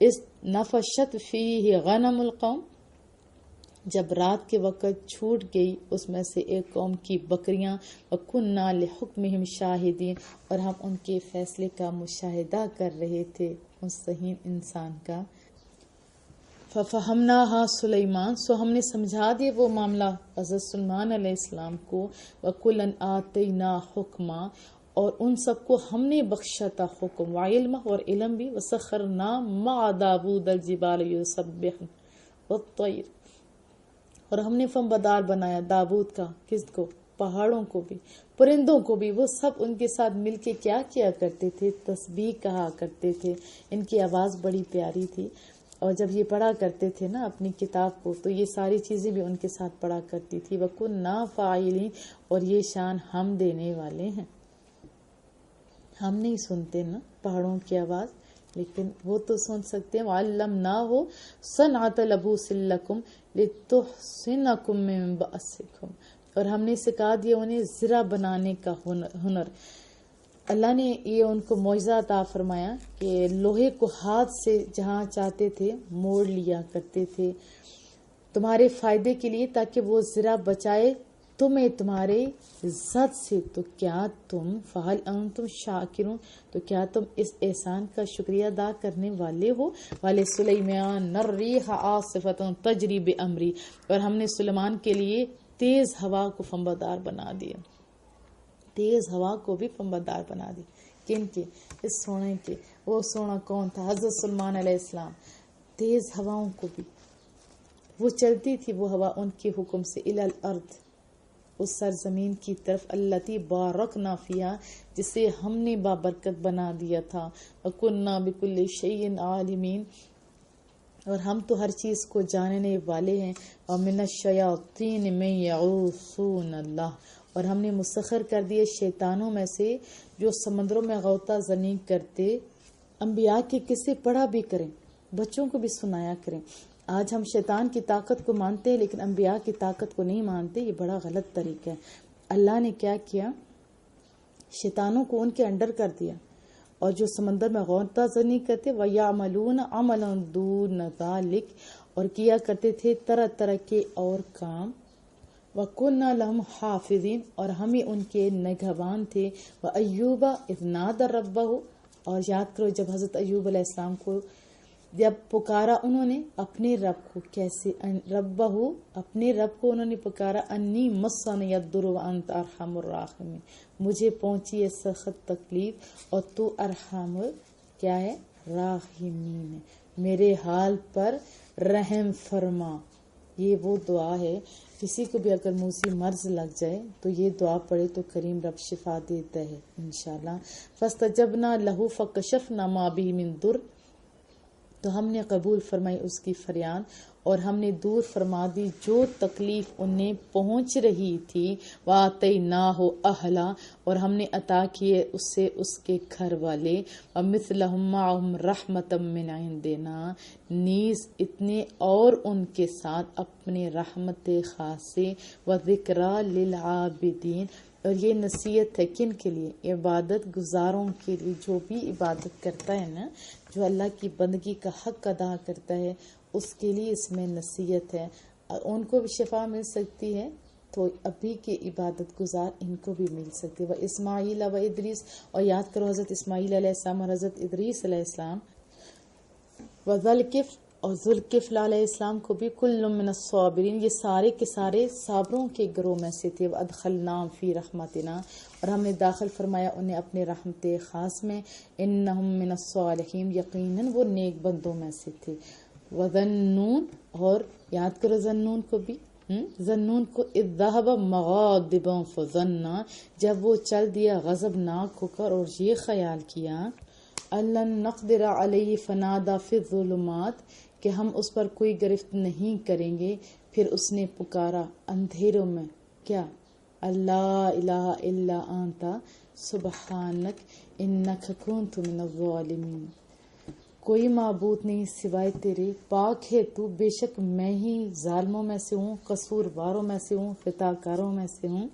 اس نفشت فیہ غنم القوم جب رات کے وقت چھوٹ گئی اس میں سے ایک قوم کی بکریاں، وَكُنَّا لِحُكْمِهِمْ شَاهِدِينَ اور ہم ان کے فیصلے کا مشاہدہ کر رہے تھے اس ذہین انسان کا۔ فَفَهَمْنَاهَا سُلَيْمَانَ سو ہم نے سمجھا دیا وہ معاملہ حضرت سلیمان علیہ السلام کو، وَكُلًّا آتَيْنَا حُكْمًا اور ان سب کو ہم نے بخشا تھا حکم، وعلم اور علم بھی، وَسَخَّرْنَا مَعَ دَاوُودَ الْجِبَالَ يُسَبِّحْنَ وَالطَّيْرَ اور ہم نے فنبدار بنایا داود کا، کس کو؟ پہاڑوں کو بھی، پرندوں کو بھی، وہ سب ان کے ساتھ مل کے کیا کیا کرتے تھے؟ تسبیح کہا کرتے تھے، ان کی آواز بڑی پیاری تھی، اور جب یہ پڑھا کرتے تھے نا اپنی کتاب کو تو یہ ساری چیزیں بھی ان کے ساتھ پڑھا کرتی تھی۔ وَكُنَّا فَاعِلِينَ اور یہ شان ہم دینے والے ہیں، ہم نہیں سنتے نا پہاڑوں کی آواز لیکن وہ تو سن سکتے ہیں۔ وَعَلَّمْنَاهُ صَنْعَةَ لَبُوسٍ لَكُمْ لِتُحْصِنَكُم مِّن بَأْسِكُمْ اور ہم نے سکھا دیا انہیں زرہ بنانے کا ہنر۔ اللہ نے یہ ان کو معجزہ عطا فرمایا کہ لوہے کو ہاتھ سے جہاں چاہتے تھے موڑ لیا کرتے تھے تمہارے فائدے کے لیے، تاکہ وہ زرہ بچائے تمہیں تمہارے عزت سے۔ تو کیا تم فَهَلْ أَنْتُمْ شَاكِرُونَ تو کیا تم اس احسان کا شکریہ ادا کرنے والے ہو؟ وَلِسُلَيْمَانَ الرِّيحَ عَاصِفَةً تَجْرِي بِأَمْرِهِ اور ہم نے سلیمان کے لیے تیز ہوا کو فنبدار بنا دیا، تیز ہوا کو بھی فنبدار بنا دی۔ کن کے؟ اس سونے کے۔ وہ سونا کون تھا؟ حضرت سلیمان علیہ السلام۔ تیز ہواؤں کو بھی وہ چلتی تھی وہ ہوا ان کے حکم سے، الی الارض اس سرزمین کی طرف، التی بارکنا فیہا جسے ہم نے بابرکت بنا دیا تھا، وکنا بکل شیء عالمین اور ہم تو ہر چیز کو جاننے والے ہیں، ومن الشیاطین من یعوذون اللہ اور ہم نے مسخر کر دیے شیطانوں میں سے جو سمندروں میں غوطہ زنی کرتے۔ انبیاء کے قصے پڑھا بھی کریں، بچوں کو بھی سنایا کریں۔ آج ہم شیطان کی طاقت کو مانتے ہیں لیکن انبیاء کی طاقت کو نہیں مانتے، یہ بڑا غلط طریقہ ہے۔ اللہ نے کیا کیا؟ شیطانوں کو ان کے انڈر کر دیا، اور جو سمندر میں غوطہ زنی کرتے، وَيَعْمَلُونَ عَمَلًا دُونَ ذَلِكَ اور کیا کرتے تھے طرح طرح کے اور کام، وَكُنَّا لَهُمْ حَافِظِينَ اور ہمیں ان کے نگہبان تھے۔ وَأَيُّوبَ إِذْ نَادَى رَبَّهُ اور یاد کرو جب حضرت ایوب علیہ السلام کو جب پکارا انہوں نے اپنے رب کو، کیسے؟ ربہ اپنے رب کو انہوں نے پکارا، انی مسنی الضر وانت ارحم الراحمین مجھے پہنچی ہے سخت تکلیف اور تو ارحم کیا ہے؟ راحمین میرے حال پر رحم فرما۔ یہ وہ دعا ہے، کسی کو بھی اگر موسی مرض لگ جائے تو یہ دعا پڑھے تو کریم رب شفا دیتا ہے انشاءاللہ۔ فاستجبنا لہ فکشفنا ما بہ من ضر تو ہم نے قبول فرمائی اس کی فریاد اور ہم نے دور فرما دی جو تکلیف انہیں پہنچ رہی تھی۔ وَآتَيْنَاهُ أَهْلًا اور ہم نے عطا کیے اس سے اس کے گھر والے، وَمِثْلَهُمْ مَعَهُمْ رَحْمَةً مِّنْ عِنْدِنَا نیز اتنے اور ان کے ساتھ اپنے رحمت خاصے، وَذِكْرَى لِلْعَابِدِينَ اور یہ نصیحت ہے کن کے لیے؟ عبادت گزاروں کے لیے، جو بھی عبادت کرتا ہے نا، جو اللہ کی بندگی کا حق ادا کرتا ہے اس کے لیے اس میں نصیحت ہے۔ ان کو بھی شفا مل سکتی ہے تو ابھی کے عبادت گزار ان کو بھی مل سکتی ہے۔ وہ اسماعیل و ادریس اور یاد کرو حضرت اسماعیل علیہ السلام اور حضرت ادریس علیہ السلام، وذلکف اور ذوالکفل علیہ السلام کو بھی کل من الصابرین، یہ سارے کے سارے صابروں کے گروہ میں سے تھے. وادخلناہم فی رحمتنا، اور ہم نے داخل فرمایا انہیں اپنے رحمت خاص میں. انہم من الصالحین، یقیناً وہ نیک بندوں میں سے تھے. وذنون، اور یاد کرو ذنون کو بھی، ذنون کو اذ ذہب مغاضبا فظنا، جب وہ چل دیا غضبناک ہو کر اور یہ خیال کیا الن نقدر علیہ فنادى فی الظلمات، کہ ہم اس پر کوئی گرفت نہیں کریں گے، پھر اس نے پکارا اندھیروں میں کیا، اللہ الہ الا انت سبحانک انک کنت من الظالمین، کوئی معبود نہیں سوائے تیرے، پاک ہے تو، بے شک میں ہی ظالموں میں سے ہوں، قصورواروں میں سے ہوں، خطا کاروں میں سے ہوں.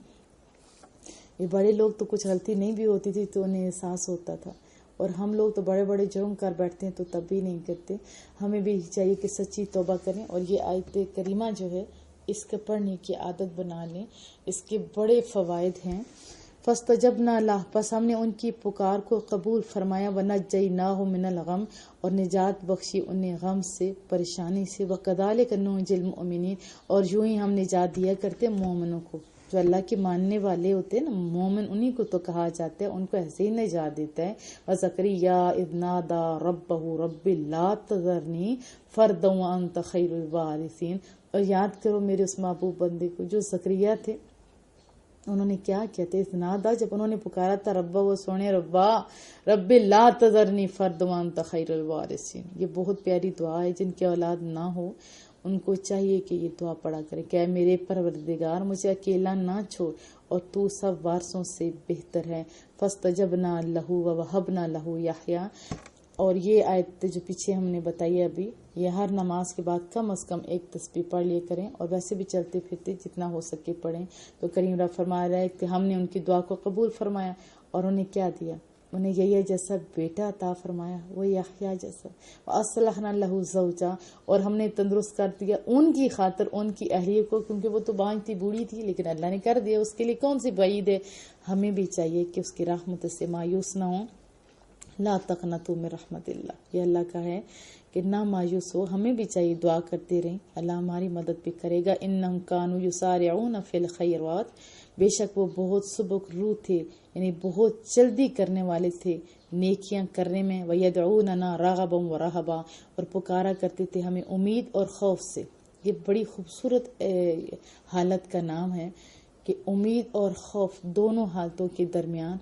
یہ بڑے لوگ تو کچھ غلطی نہیں بھی ہوتی تھی تو انہیں احساس ہوتا تھا، اور ہم لوگ تو بڑے بڑے جرم کر بیٹھتے ہیں تو تب بھی نہیں کرتے. ہمیں بھی چاہیے کہ سچی توبہ کریں، اور یہ آیت کریمہ جو ہے اس کے پڑھنے کی عادت بنا لیں، اس کے بڑے فوائد ہیں. فاستجبنا لہ، پس ہم نے ان کی پکار کو قبول فرمایا. ونجیناہ من الغم، اور نجات بخشی انہیں غم سے، پریشانی سے. وکذالک ننجی المؤمنین، اور یوں ہی ہم نجات دیا کرتے مومنوں کو. جو اللہ کے ماننے والے ہوتے ہیں نا مومن، انہی کو تو کہا جاتا ہے، ان کو ایسے ہی نجات دیتا ہے. وزکریا اذ نادى ربہ رب لا تذرنی فردا وانت خیر الوارثین، اور یاد کرو میرے اس محبوب بندے کو جو زکریا تھے، انہوں نے کیا کہتے اذ نادى، جب انہوں نے پکارا تھا ربہ، وہ سونے ربا رب لا تذرنی فردا وانت خیر الوارثین. یہ بہت پیاری دعا ہے. جن کی اولاد نہ ہو ان کو چاہیے کہ یہ دعا پڑھا کرے کہ اے میرے پروردگار مجھے اکیلا نہ چھوڑ، اور تو سب وارثوں سے بہتر ہے. فاستجبنا لہ ووہبنا لہ یحییٰ، اور یہ آیت جو پیچھے ہم نے بتائی ابھی، یہ ہر نماز کے بعد کم از کم ایک تسبیح پڑھ لیا کریں، اور ویسے بھی چلتے پھرتے جتنا ہو سکے پڑھیں. تو کریم رب فرما رہا ہے کہ ہم نے ان کی دعا کو قبول فرمایا، اور انہیں کیا دیا، انہیں یحییٰ جیسا بیٹا عطا فرمایا، وہ یحییٰ جیسا. وَأَصْلَحْنَا لَهُ زَوْجًا، اور ہم نے تندرست کر دیا ان کی خاطر ان کی اہلیہ کو، کیونکہ وہ تو بانجھ تھی، بوڑھی تھی، لیکن اللہ نے کر دیا. اس کے لیے کون سی بعید ہے. ہمیں بھی چاہیے کہ اس کی رحمت سے مایوس نہ ہوں. لا تقنطوا من رحمت اللہ، یہ اللہ کا ہے کہ نہ مایوس ہو. ہمیں بھی چاہیے دعا کرتے رہیں، اللہ ہماری مدد بھی کرے گا. انہم کانوا یسارعون فی الخیرات، بے شک وہ بہت سبک روح تھے، یعنی بہت جلدی کرنے والے تھے نیکیاں کرنے میں. وَيَدْعُونَنَا رَغَبًا وَرَهَبًا، اور پکارا کرتے تھے ہمیں امید اور خوف سے. یہ بڑی خوبصورت حالت کا نام ہے کہ امید اور خوف دونوں حالتوں کے درمیان.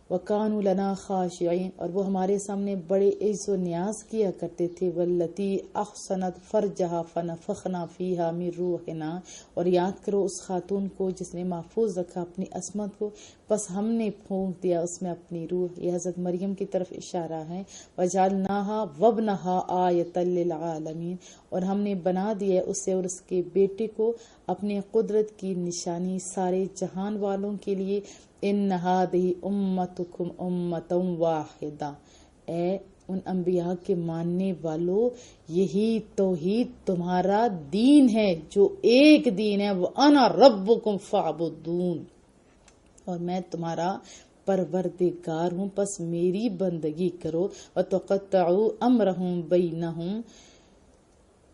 وَكَانُوا لَنَا خَاشِعِينَ، اور وہ ہمارے سامنے بڑے عز و نیاز کیا کرتے تھے. وَالَّتِي أَحْصَنَتْ فَرْجَهَا فَنَفَخْنَا فِيهَا مِن رُوحِنَا، اور یاد کرو اس خاتون کو جس نے محفوظ رکھا اپنی عصمت کو، بس ہم نے پھونک دیا اس میں اپنی روح. یہ حضرت مریم کی طرف اشارہ ہے. وَجَعَلْنَاهَا وَابْنَهَا آیَةً لِلْعَالَمِينَ، اور ہم نے بنا دیا اسے اور اس کے بیٹے کو اپنے قدرت کی نشانی سارے جہان والوں کے لیے. ان هذه امتکم امۃ واحدہ، اے ان انبیاء کے ماننے والوں، یہی توحید تمہارا دین ہے جو ایک دین ہے. وانا ربکم فاعبدون، اور میں تمہارا پروردگار ہوں، پس میری بندگی کرو. وتقطعوا امرهم بینہم،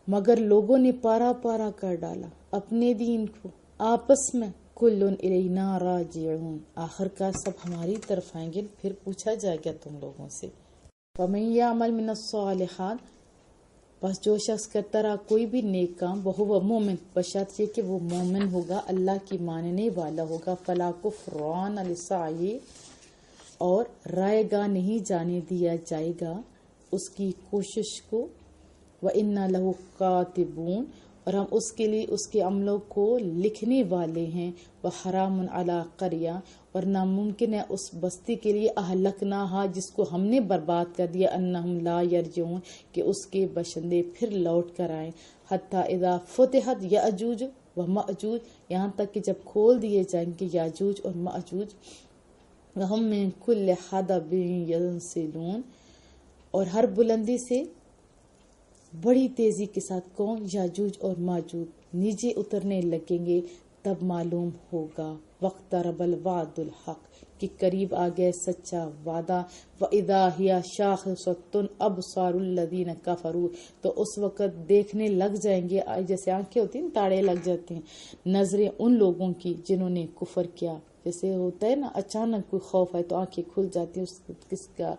مگر لوگوں نے پارا پارا کر ڈالا اپنے دین کو آپس میں. کل الینا راجعون، آخر کار سب ہماری طرف آئیں گے، پھر پوچھا جائے گا تم لوگوں سے. فَمَن يَعْمَلْ مِنَ الصَّالِحَاتِ، بس جو شخص کرتا رہا کوئی بھی نیک کام، وَهُوَ مُؤْمِنٌ، بشرط یہ کہ وہ مومن ہوگا، اللہ کی ماننے والا ہوگا. فَلَا كُفْرَانَ لِسَعْيِهِ، اور رائے گاہ نہیں جانے دیا جائے گا اس کی کوشش کو. وَإِنَّا لَهُ كَاتِبُونَ، اور ہم اس کے لیے اس کے عملوں کو لکھنے والے ہیں. وَحَرَامٌ عَلَىٰ قَرْيَةٍ، اور ناممکن ہے اس بستی کے لیے اہلکناہا، جس کو ہم نے برباد کر دیا. انہم لا یرجعون، کہ اس کے باشندے پھر لوٹ کر آئیں. حتی اذا فتحت یاجوج وماجوج، یہاں تک کہ جب کھول دیے جائیں گے یاجوج اور ماجوج. وہم من کل حدب ینسلون، اور ہر بلندی سے بڑی تیزی کے ساتھ کون، یاجوج اور ماجوج نیچے اترنے لگیں گے. تب معلوم ہوگا وقترب الوعد الحق کہ قریب آ گئے سچا وعدہ، وَإِذَا هِيَ شَاخِصَةٌ أَبْصَارُ الَّذِينَ كَفَرُوا تو اس وقت دیکھنے لگ جائیں گے، جیسے آنکھیں ہوتی ہیں تاڑے لگ جاتے ہیں، نظریں ان لوگوں کی جنہوں نے کفر کیا. جیسے ہوتا ہے نا اچانک کوئی خوف آئے تو آنکھیں کھل جاتی ہیں، اس کس کا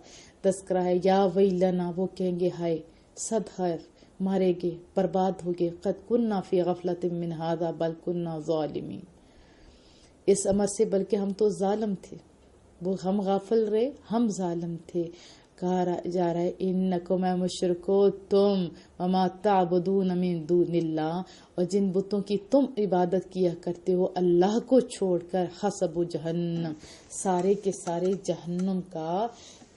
تذکرہ ہے. یا ویلنا وہ کہیں گے ہائے صد خیر مارے گے برباد ہو گئے، قد کننا فی غفلۃ من ھذا بل کننا ظالمین، اس امر سے بلکہ ہم تو ظالم تھے، وہ ہم غافل رہے ہم ظالم تھے. کہا جا رہا ہے انکم اے مشرکو تم وما تعبدون من دون اللہ، اور جن بتوں کی تم عبادت کیا کرتے ہو اللہ کو چھوڑ کر، حسب جہنم سارے کے سارے جہنم کا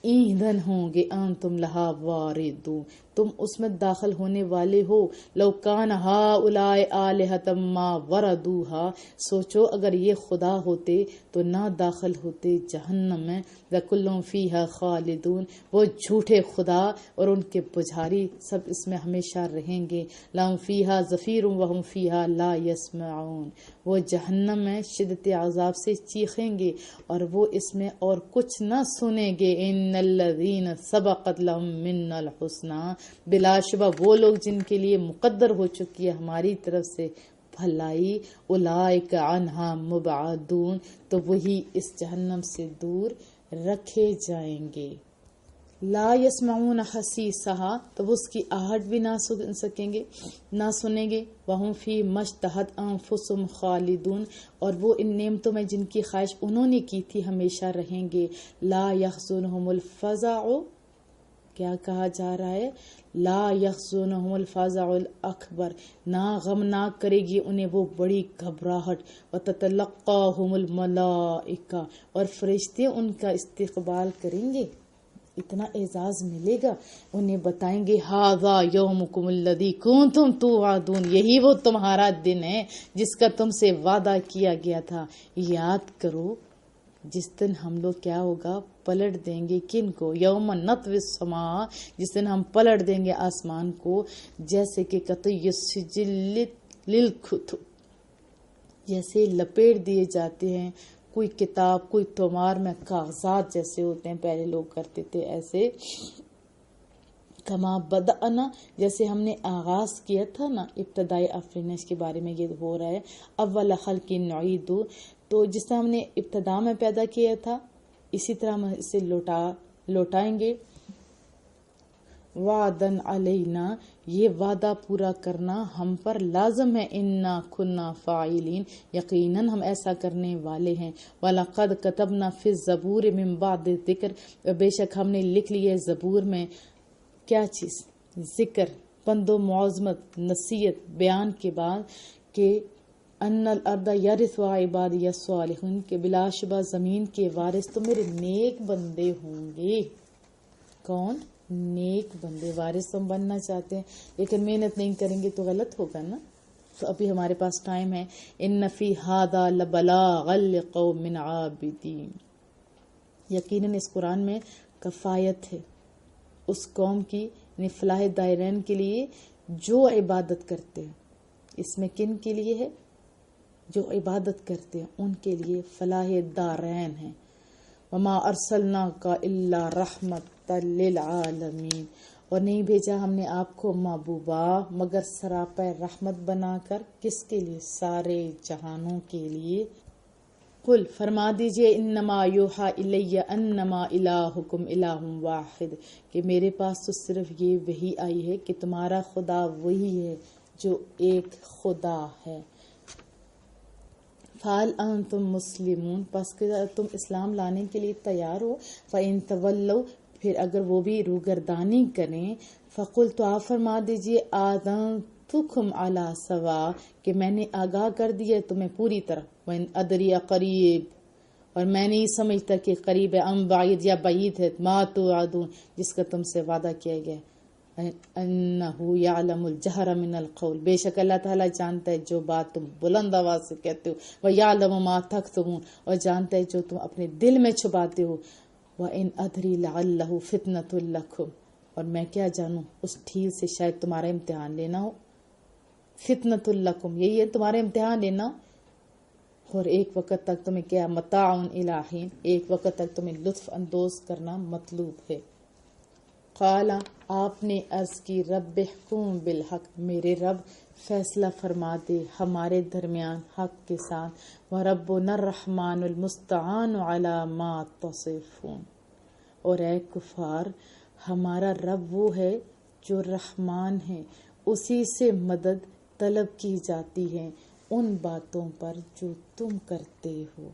ایندھن ہوں گے، انتم لہا واردون تم اس میں داخل ہونے والے ہو. لو کان ہؤلاء آلہۃ ما وردوہا سوچو اگر یہ خدا ہوتے تو نہ داخل ہوتے جہنم میں. وکل فیہا خالدون وہ جھوٹے خدا اور ان کے پجاری سب اس میں ہمیشہ رہیں گے. لہم فیہا زفیر وہم فیہا لا یسمعون وہ جہنم میں شدت عذاب سے چیخیں گے اور وہ اس میں اور کچھ نہ سنیں گے. ان الذین سبقت لہم منا الحسنی بلا شبہ وہ لوگ جن کے لیے مقدر ہو چکی ہے ہماری طرف سے بھلائی، اولئک عنہا مبعدون تو وہی اس جہنم سے دور رکھے جائیں گے. لا یسمعون حسیسہا تو وہ اس کی آہٹ بھی نہ سن سکیں گے نہ سنیں گے. وہم فی مشتہت انفسہم خالدون اور وہ ان نعمتوں میں جن کی خواہش انہوں نے کی تھی ہمیشہ رہیں گے. لا یحزنہم الفزع کیا کہا جا رہا ہے؟ لا یحزنہم الفزع الاکبر نہ غمناک کرے گی انہیں وہ بڑی گھبراہٹ. وتتلقاہم الملائکہ اور فرشتے ان کا استقبال کریں گے، اتنا اعزاز ملے گا انہیں، بتائیں گے ھذا یومکم الذی کنتم توعدون یہی وہ تمہارا دن ہے جس کا تم سے وعدہ کیا گیا تھا. یاد کرو جس دن ہم لوگ کیا ہوگا پلٹ دیں گے کن کو؟ یوم نطوی السماء جس دن ہم پلٹ دیں گے آسمان کو جیسے کہ قطعی السجل للکتب جیسے لپیٹ دیے جاتے ہیں کوئی کتاب کوئی تومار میں کاغذات جیسے ہوتے ہیں پہلے لوگ کرتے تھے ایسے. کما بدأنا جیسے ہم نے آغاز کیا تھا نا ابتدائی آفرینش کے بارے میں یہ ہو رہا ہے. اول خلق نعید تو جس طرح ہم نے ابتدا میں پیدا کیا تھا اسی طرح ہم اسے لوٹائیں گے. وعدن علینا یہ وعدہ پورا کرنا ہم پر لازم ہے. انا کنا فاعلین یقیناً ہم ایسا کرنے والے ہیں. وَلَقَدْ كَتَبْنَا فِي الزَّبُورِ مِن بَعْدِ الذِّكْرِ بے شک ہم نے لکھ لی ہے زبور میں کیا چیز؟ ذکر پند و معظمت نصیحت بیان کے بعد کہ ان الارض یرثها عبادی الصالحون کہ بلا شبہ زمین کے وارث تو میرے نیک بندے ہوں گے. کون؟ نیک بندے. وارث ہم بننا چاہتے ہیں لیکن محنت نہیں کریں گے تو غلط ہوگا نا. تو ابھی ہمارے پاس ٹائم ہے. ان فی ھذا لبلاغا لقوم عابدین یقیناً اس قرآن میں کفایت ہے اس قوم کی یعنی فلاح دائرین کے لیے جو عبادت کرتے ہیں. اس میں کن کے لیے ہے؟ جو عبادت کرتے ہیں ان کے لیے فلاح دارین ہے. وما ارسلناک الا رحمت للعالمین اور نہیں بھیجا ہم نے آپ کو محبوبا مگر سراپے رحمت بنا کر کس کے لیے؟ سارے جہانوں کے لیے. قل فرما دیجئے انما یوحا الی انما الہکم الہ واحد کہ میرے پاس تو صرف یہ وحی آئی ہے کہ تمہارا خدا وہی ہے جو ایک خدا ہے. فَهَلْ أَنْتُمْ مُسْلِمُونَ پس کہ تم اسلام لانے کے لیے تیار ہو. فَإِن تَوَلَّوْا پھر اگر وہ بھی روگردانی کریں فَقُلْ تو آپ فرما دیجئے آذَنْتُكُمْ عَلَى سَوَاءٍ کہ میں نے آگاہ کر دیا تمہیں پوری طرح. وَإِنْ أَدْرِي قَرِيبٌ اور میں نہیں سمجھتا کہ قریب ہے ام بعید یا بعید ہے ما توعدون جس کا تم سے وعدہ کیا گیا. انہو یعلم الجہر من القول بے شک اللہ تعالیٰ جانتا ہے جو بات تم بلند آواز سے کہتے ہو. ویعلم ما تکتمون اور جانتا ہے جو تم اپنے دل میں چھپاتے ہو. وَإِنْ أَدْرِي لَعَلَّهُ فِتْنَةٌ لَكُمْ اور میں کیا جانوں اس ڈھیل سے شاید تمہارا امتحان لینا ہو. فتنۃ لکم یہی ہے تمہارا امتحان لینا. اور ایک وقت تک تمہیں کیا متاعن الہین، ایک وقت تک تمہیں لطف اندوز کرنا مطلوب ہے۔ قال، آپ نے عرض کی، رب احکم بالحق، میرے رب فیصلہ فرما دے ہمارے درمیان حق کے ساتھ، وربنا الرحمن المستعان علی ما تصفون، اور اے کفار ہمارا رب وہ ہے جو رحمان ہے، اسی سے مدد طلب کی جاتی ہے ان باتوں پر جو تم کرتے ہو۔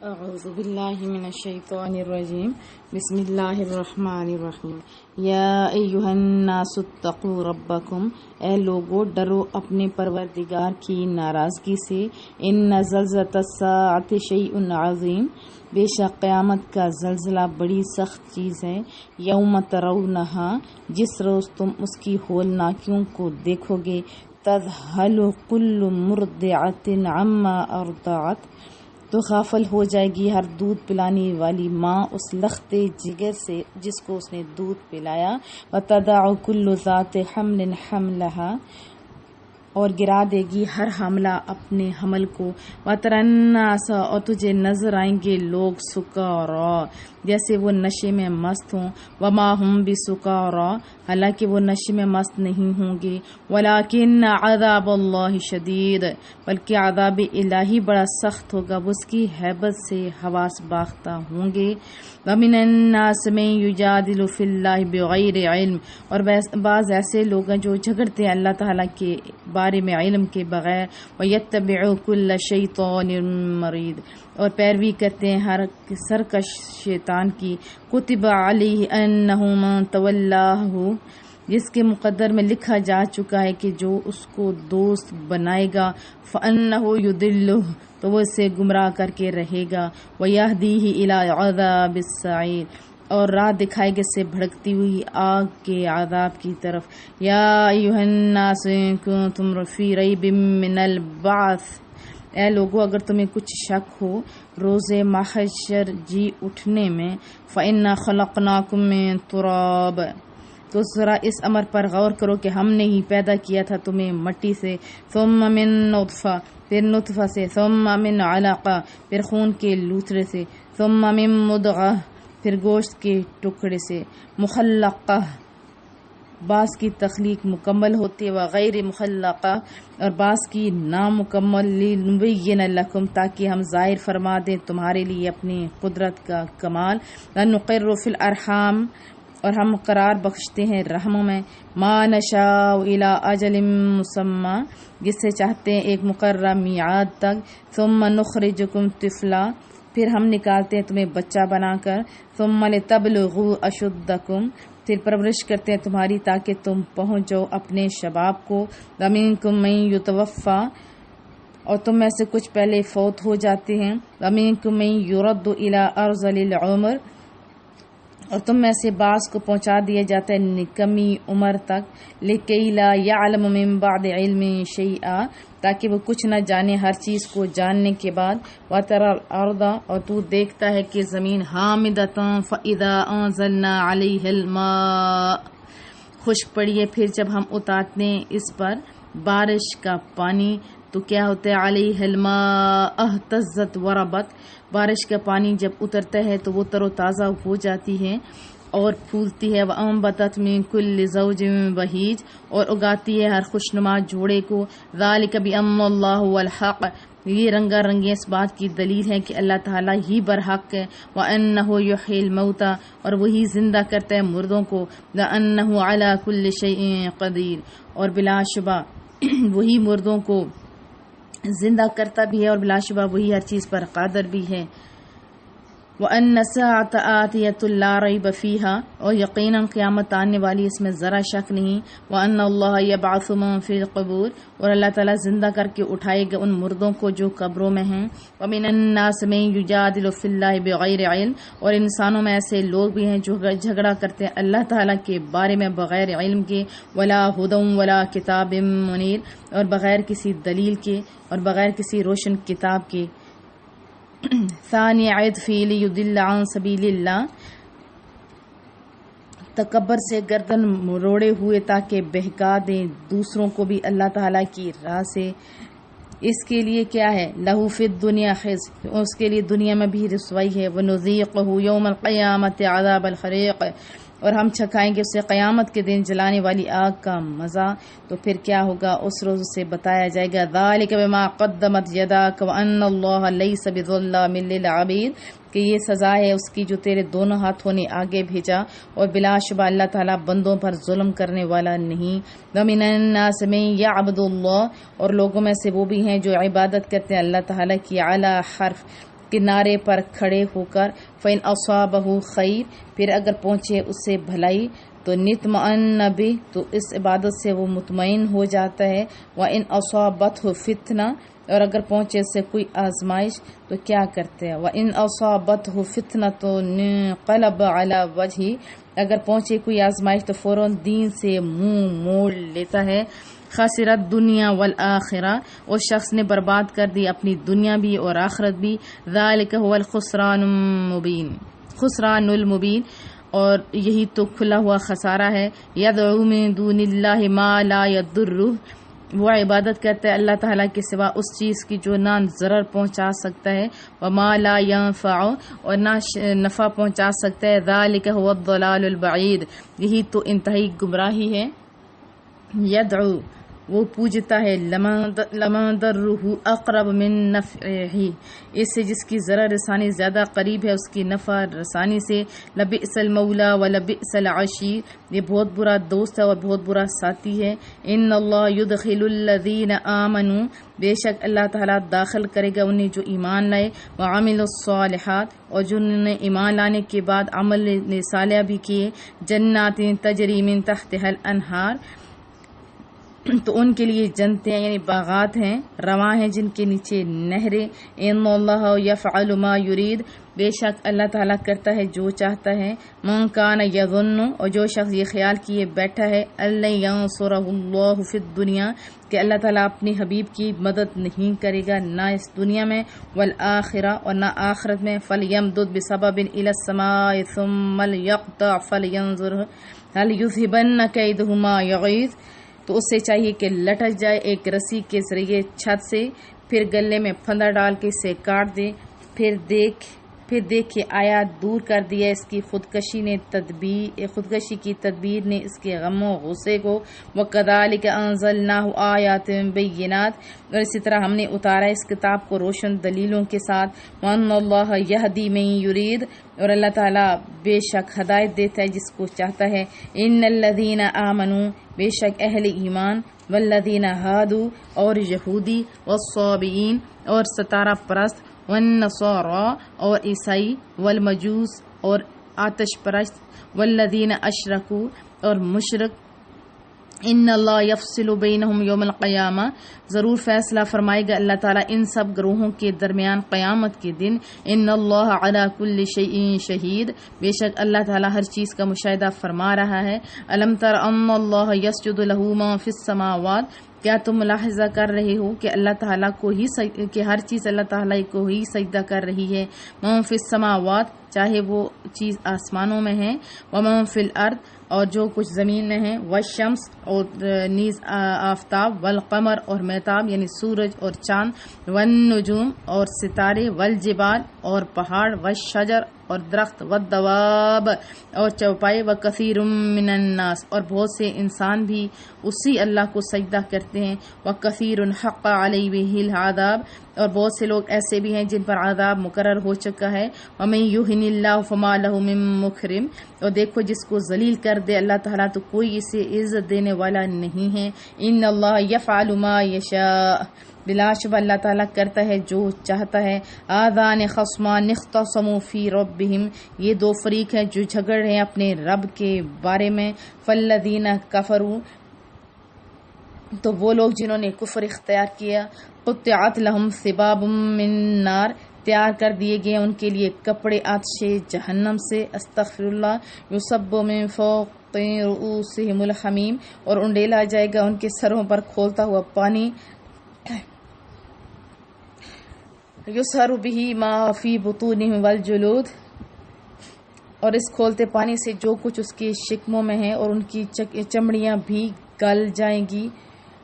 اعوذ باللہ من الشیطان الرجیم، بسم اللہ الرحمن الرحیم۔ یا ایہا الناس اتقوا ربکم، اے لوگو ڈرو اپنے پروردگار کی ناراضگی سے، ان زلزلۃ الساعۃ شیء عظیم، بے شک قیامت کا زلزلہ بڑی سخت چیز ہے، یوم ترونہا، جس روز تم اس کی ہولناکیوں کو دیکھو گے، تذہل کل مرضعۃ عما ارضعت، تو غافل ہو جائے گی ہر دودھ پلانے والی ماں اس لختے جگر سے جس کو اس نے دودھ پلایا، وتضع کل ذات حمل حملها، اور گرا دے گی ہر حاملہ اپنے حمل کو، وتری الناس، اور تجھے نظر آئیں گے لوگ، سکارا، جیسے وہ نشے میں مست ہوں، وما ہم بسکارا، حالانکہ وہ نشے میں مست نہیں ہوں گے، ولیکن عذاب اللہ شدید، بلکہ عذاب الہی بڑا سخت ہوگا، وہ اس کی ہیبت سے حواس باختہ ہوں گے۔ ومن الناس من یجادل فی اللہ بغیر علم، اور بعض ایسے لوگ ہیں جو جھگڑتے ہیں اللہ تعالیٰ کے بارے میں علم کے بغیر، ویتبع کل شیطان مرید، اور پیروی کرتے ہیں ہر سرکش شیطان کی، کتب علیہ انہ من تولاہ، جس کے مقدر میں لکھا جا چکا ہے کہ جو اس کو دوست بنائے گا، فَأَنَّهُ يُضِلُّهُ، تو وہ اسے گمراہ کر کے رہے گا، وَيَهْدِيهِ إِلَىٰ عَذَابِ السَّعِيرِ، اور راہ دکھائے گا سے بھڑکتی ہوئی آگ کے عذاب کی طرف۔ یا ایھا الناس ان کنتم فی ریب من البعث، اے لوگو اگر تمہیں کچھ شک ہو روز محشر جی اٹھنے میں، فإنا خلقناکم من تراب، تو ذرا اس امر پر غور کرو کہ ہم نے ہی پیدا کیا تھا تمہیں مٹی سے، ثم من نطفہ، پھر نطفہ سے، ثم من علقہ، پھر خون کے لوتھڑے سے، ثم من مضغہ، پھر گوشت کے ٹکڑے سے، مخلقہ، بعض کی تخلیق مکمل ہوتی ہے، وغیر مخلقہ، اور بعض کی نامکمل، لنبین لکم، تاکہ ہم ظاہر فرما دیں تمہارے لیے اپنی قدرت کا کمال، ونقر فی الارحام، اور ہم قرار بخشتے ہیں رحموں میں، ما نشاء الی اجل مسمی، جس سے چاہتے ہیں ایک مقررہ میعاد تک، ثم نخرجکم طفلا، پھر ہم نکالتے ہیں تمہیں بچہ بنا کر، ثم لتبلغوا اشدکم، پھر پرورش کرتے ہیں تمہاری تاکہ تم پہنچ جاؤ اپنے شباب کو، ومنکم من یتوفی، اور تم میں سے کچھ پہلے فوت ہو جاتے ہیں، ومنکم من یرد الی ارذل العمر، اور تم میں سے بعض کو پہنچا دیا جاتا ہے نکمی عمر تک، لکی لا یعلم من بعد علم شیئا، تاکہ وہ کچھ نہ جانے ہر چیز کو جاننے کے بعد، وتری الارض، اور تو دیکھتا ہے کہ زمین، حامدۃ فاذا انزلنا علیہ الماء، خشک پڑی ہے پھر جب ہم اتارتے ہیں اس پر بارش کا پانی، تو کیا ہوتا ہے، علیہ الماء اہتزت وربت، بارش کا پانی جب اترتا ہے تو وہ تر و تازہ ہو جاتی ہے اور پھولتی ہے، وانبتت من کل زوج بہیج، اور اگاتی ہے ہر خوشنما جوڑے کو، ذالک بان اللہ هو الحق، یہ رنگا رنگی اس بات کی دلیل ہے کہ اللہ تعالیٰ ہی برحق ہے، وَأَنَّهُ يُحْيِي الْمَوْتَى، اور وہی زندہ کرتا ہے مردوں کو، وَأَنَّهُ عَلَى كُلِّ شَيْءٍ قَدِيرٌ، اور بلا شبہ وہی مردوں کو زندہ کرتا بھی ہے اور بلا شبہ وہی ہر چیز پر قادر بھی ہے، وَأَنَّ السَّاعَةَ آتِيَةٌ لَا رَيْبَ فِيهَا، اور یقیناً قیامت آنے والی اس میں ذرا شک نہیں، وَأَنَّ اللَّهَ يَبْعَثُ مَن فِي الْقُبُورِ، اور اللہ تعالیٰ زندہ کر کے اٹھائے گا ان مردوں کو جو قبروں میں ہیں، وَمِنَ النَّاسِ مَن يُجَادِلُ فِي اللَّهِ بِغَيْرِ عِلْمٍ، اور انسانوں میں ایسے لوگ بھی ہیں جو جھگڑا کرتے ہیں اللہ تعالیٰ کے بارے میں بغیر علم کے، وَلَا هُدًى وَلَا كِتَابٍ مُنِيرٍ، اور بغیر کسی دلیل کے اور بغیر کسی روشن کتاب کے، ثانی عطفی لیضل عن سبیل اللہ، تکبر سے گردن مروڑے ہوئے تاکہ بہکا دیں دوسروں کو بھی اللہ تعالیٰ کی راہ سے، اس کے لیے کیا ہے؟ لہو فی الدنیا خزی، اس کے لیے دنیا میں بھی رسوائی ہے، وَنُذِيقُهُ يَوْمَ الْقِيَامَةِ عَذَابَ الْحَرِيقِ، اور ہم چکھائیں گے اسے قیامت کے دن جلانے والی آگ کا مزہ۔ تو پھر کیا ہوگا؟ اس روز اسے بتایا جائے گا ذَلِكَ بِمَا قَدَّمَتْ يَدَاكَ وَأَنَّ اللَّهَ لَيْسَ بِظَلَّامٍ لِّلْعَبِيدِ، کہ یہ سزا ہے اس کی جو تیرے دونوں ہاتھوں نے آگے بھیجا، اور بلا شبہ اللہ تعالیٰ بندوں پر ظلم کرنے والا نہیں۔ وَمِنَ النَّاسِ مَن يَعْبُدُ اللَّهَ، اور لوگوں میں سے وہ بھی ہیں جو عبادت کرتے ہیں اللہ تعالیٰ کی، عَلَى حرف، کنارے پر کھڑے ہو کر، فَإِنْ أَصَابَهُ خَيْرٌ، پھر اگر پہنچے اسے بھلائی تو نطمئن بہ، تو اس عبادت سے وہ مطمئن ہو جاتا ہے۔ وَإِنْ أَصَابَتْهُ فِتْنَةٌ، اور اگر پہنچے سے کوئی آزمائش تو کیا کرتے ہیں؟ وَإِنْ أَصَابَتْهُ فِتْنَةٌ انقلب عَلَى وَجْهِهِ، اگر پہنچے کوئی آزمائش تو فوراً دین سے منہ موڑ لیتا ہے۔ خسرت دنیا والآخرہ، اس شخص نے برباد کر دی اپنی دنیا بھی اور آخرت بھی۔ ذالک هو الخسران المبین، اور یہی تو کھلا ہوا خسارہ ہے۔ یدعو من دون اللہ ما لا یضرہ، وہ عبادت کرتا ہے اللہ تعالیٰ کے سوا اس چیز کی جو نہ ضرر پہنچا سکتا ہے، وما لا ينفع، اور نہ نفع پہنچا سکتا ہے۔ ذالک هو الضلال البعید، یہی تو انتہائی گمراہی ہے۔ یدعو، وہ پوجتا ہے، لمن ضرہ اقرب من نفعہ، اس سے جس کی ضرر رسانی زیادہ قریب ہے اس کی نفع رسانی سے۔ لبئس المولا ولبئس العشیر، یہ بہت برا دوست ہے اور بہت برا ساتھی ہے۔ ان اللہ یدخل الذین آمنوا، بے شک اللہ تعالیٰ داخل کرے گا انہیں جو ایمان لائے، وعملوا الصالحات، اور جنہوں نے ایمان لانے کے بعد عمل صالح بھی کیے، جنات تجری من تحتها الانہار، تو ان کے لیے جنتیں یعنی باغات ہیں، رواں ہیں جن کے نیچے نہریں۔ ان اللہ یفعل ما یرید، بے شک اللہ تعالیٰ کرتا ہے جو چاہتا ہے۔ من کان یظن، اور جو شخص یہ خیال کیے بیٹھا ہے، اللہ ینصرہ اللہ فی الدنیا، کہ اللہ تعالیٰ اپنے حبیب کی مدد نہیں کرے گا نہ اس دنیا میں، والآخرہ، اور نہ آخرت میں، فلیمدد بسبب الی السماء ثم لیقطع فلینظر هل یذهبن کیدہ ما یغیظ، تو اس سے چاہیے کہ لٹک جائے ایک رسی کے ذریعے چھت سے، پھر گلے میں پھندا ڈال کے اسے کاٹ دے، پھر دیکھے آیا دور کر دیا اس کی خودکشی کی تدبیر نے اس کے غم و غصے کو۔ وَكَذَلِكَ أَنزَلْنَاهُ آيَاتٍ بَيِّنَاتٍ، اور اسی طرح ہم نے اتارا اس کتاب کو روشن دلیلوں کے ساتھ۔ وَأَنَّ اللَّهَ يَهْدِي مَن يُرِيدُ، اور اللہ تعالیٰ بے شک ہدایت دیتا ہے جس کو چاہتا ہے۔ إِنَّ الَّذِينَ آمَنُوا، بے شک اہل ایمان، والذین ہادو، اور یہودی، والصابئین، اور ستارہ پرست، والنصارى، اور عیسائی، والمجوس، اور آتش پرست، والذین اشرکوا، اور مشرک، ان اللہ یفصل بینہم یوم القیامہ، ضرور فیصلہ فرمائے گا اللہ تعالیٰ ان سب گروہوں کے درمیان قیامت کے دن۔ ان اللہ علی کل شیء شہید، بے شک اللہ تعالیٰ ہر چیز کا مشاہدہ فرما رہا ہے۔ الم تر ان اللہ یسجد لہ ما فی السماوات، کیا تم ملاحظہ کر رہے ہو کہ اللہ تعالیٰ کو ہی کہ ہر چیز اللہ تعالیٰ کو ہی سجدہ کر رہی ہے۔ من فی السماوات، چاہے وہ چیز آسمانوں میں ہے، ومن فی الارض، اور جو کچھ زمین میں ہے، والشمس، اور نیز آفتاب، والقمر، اور مہتاب یعنی سورج اور چاند، والنجوم، اور ستارے، والجبال، اور پہاڑ، والشجر، اور درخت، والدواب، اور چوپائے، وکثیر من الناس، اور بہت سے انسان بھی اسی اللہ کو سجدہ کرتے ہیں۔ وکثیر حق علیہ العذاب، اور بہت سے لوگ ایسے بھی ہیں جن پر عذاب مقرر ہو چکا ہے۔ ومن یہن اللہ فما لہ من مکرم، اور دیکھو جس کو ذلیل کر دے اللہ تعالیٰ تو کوئی اسے عزت دینے والا نہیں ہے۔ ان اللہ یفعل ما یشاء، بلا شبہ اللہ تعالیٰ کرتا ہے جو چاہتا ہے۔ آذان خصمان اختصموا فی ربہم، یہ دو فریق ہیں جو جھگڑ رہے ہیں اپنے رب کے بارے میں۔ فالذین کفروا، تو وہ لوگ جنہوں نے کفر اختیار کیا، قطعت لہم ثواب من نار، تیار کر دیے گئے ان کے لیے کپڑے آتش جہنم سے، استغفر اللہ، یصب من فوق رؤوسہم الحمیم، اور انڈیلا جائے گا ان کے سروں پر کھولتا ہوا پانی، یصہر بہ ما فی بطونہم والجلود، اور اس کھولتے پانی سے جو کچھ اس کے شکموں میں ہے اور ان کی چمڑیاں بھی گل جائیں گی۔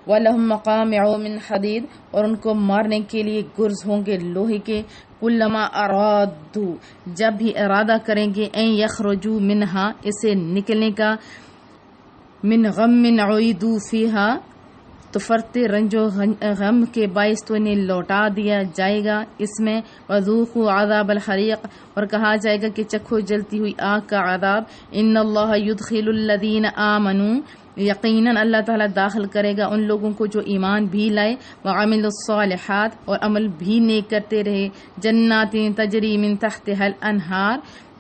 وَلَهُمْ مَقَامِعُ مِنْ حَدِيدٍ اور ان کو مارنے کے لیے گرز ہوں گے لوہے کے. كُلَّمَا أَرَادُوا جب بھی ارادہ کریں گے اَن يَخْرُجُوا مِنْهَا اسے نکلنے کا, مِنْ غَمٍّ عُعِيدُوا فِيهَا تو فرتے رنج و غم کے باعث تو انہیں لوٹا دیا جائے گا اس میں. وَذُوقُوا عَذَابَ الْحَرِيقِ اور کہا جائے گا کہ چکھو جلتی ہوئی آگ کا عذاب. إِنَّ اللَّهَ يُدْخِلُ الَّذِينَ آمَنُوا یقیناً اللہ تعالیٰ داخل کرے گا ان لوگوں کو جو ایمان بھی لائے. وَعَمِلُوا الصَّالِحَاتِ اور عمل بھی نیک کرتے رہے. جَنَّاتٍ تَجْرِي مِن تَحْتِهَا الْأَنْهَارُ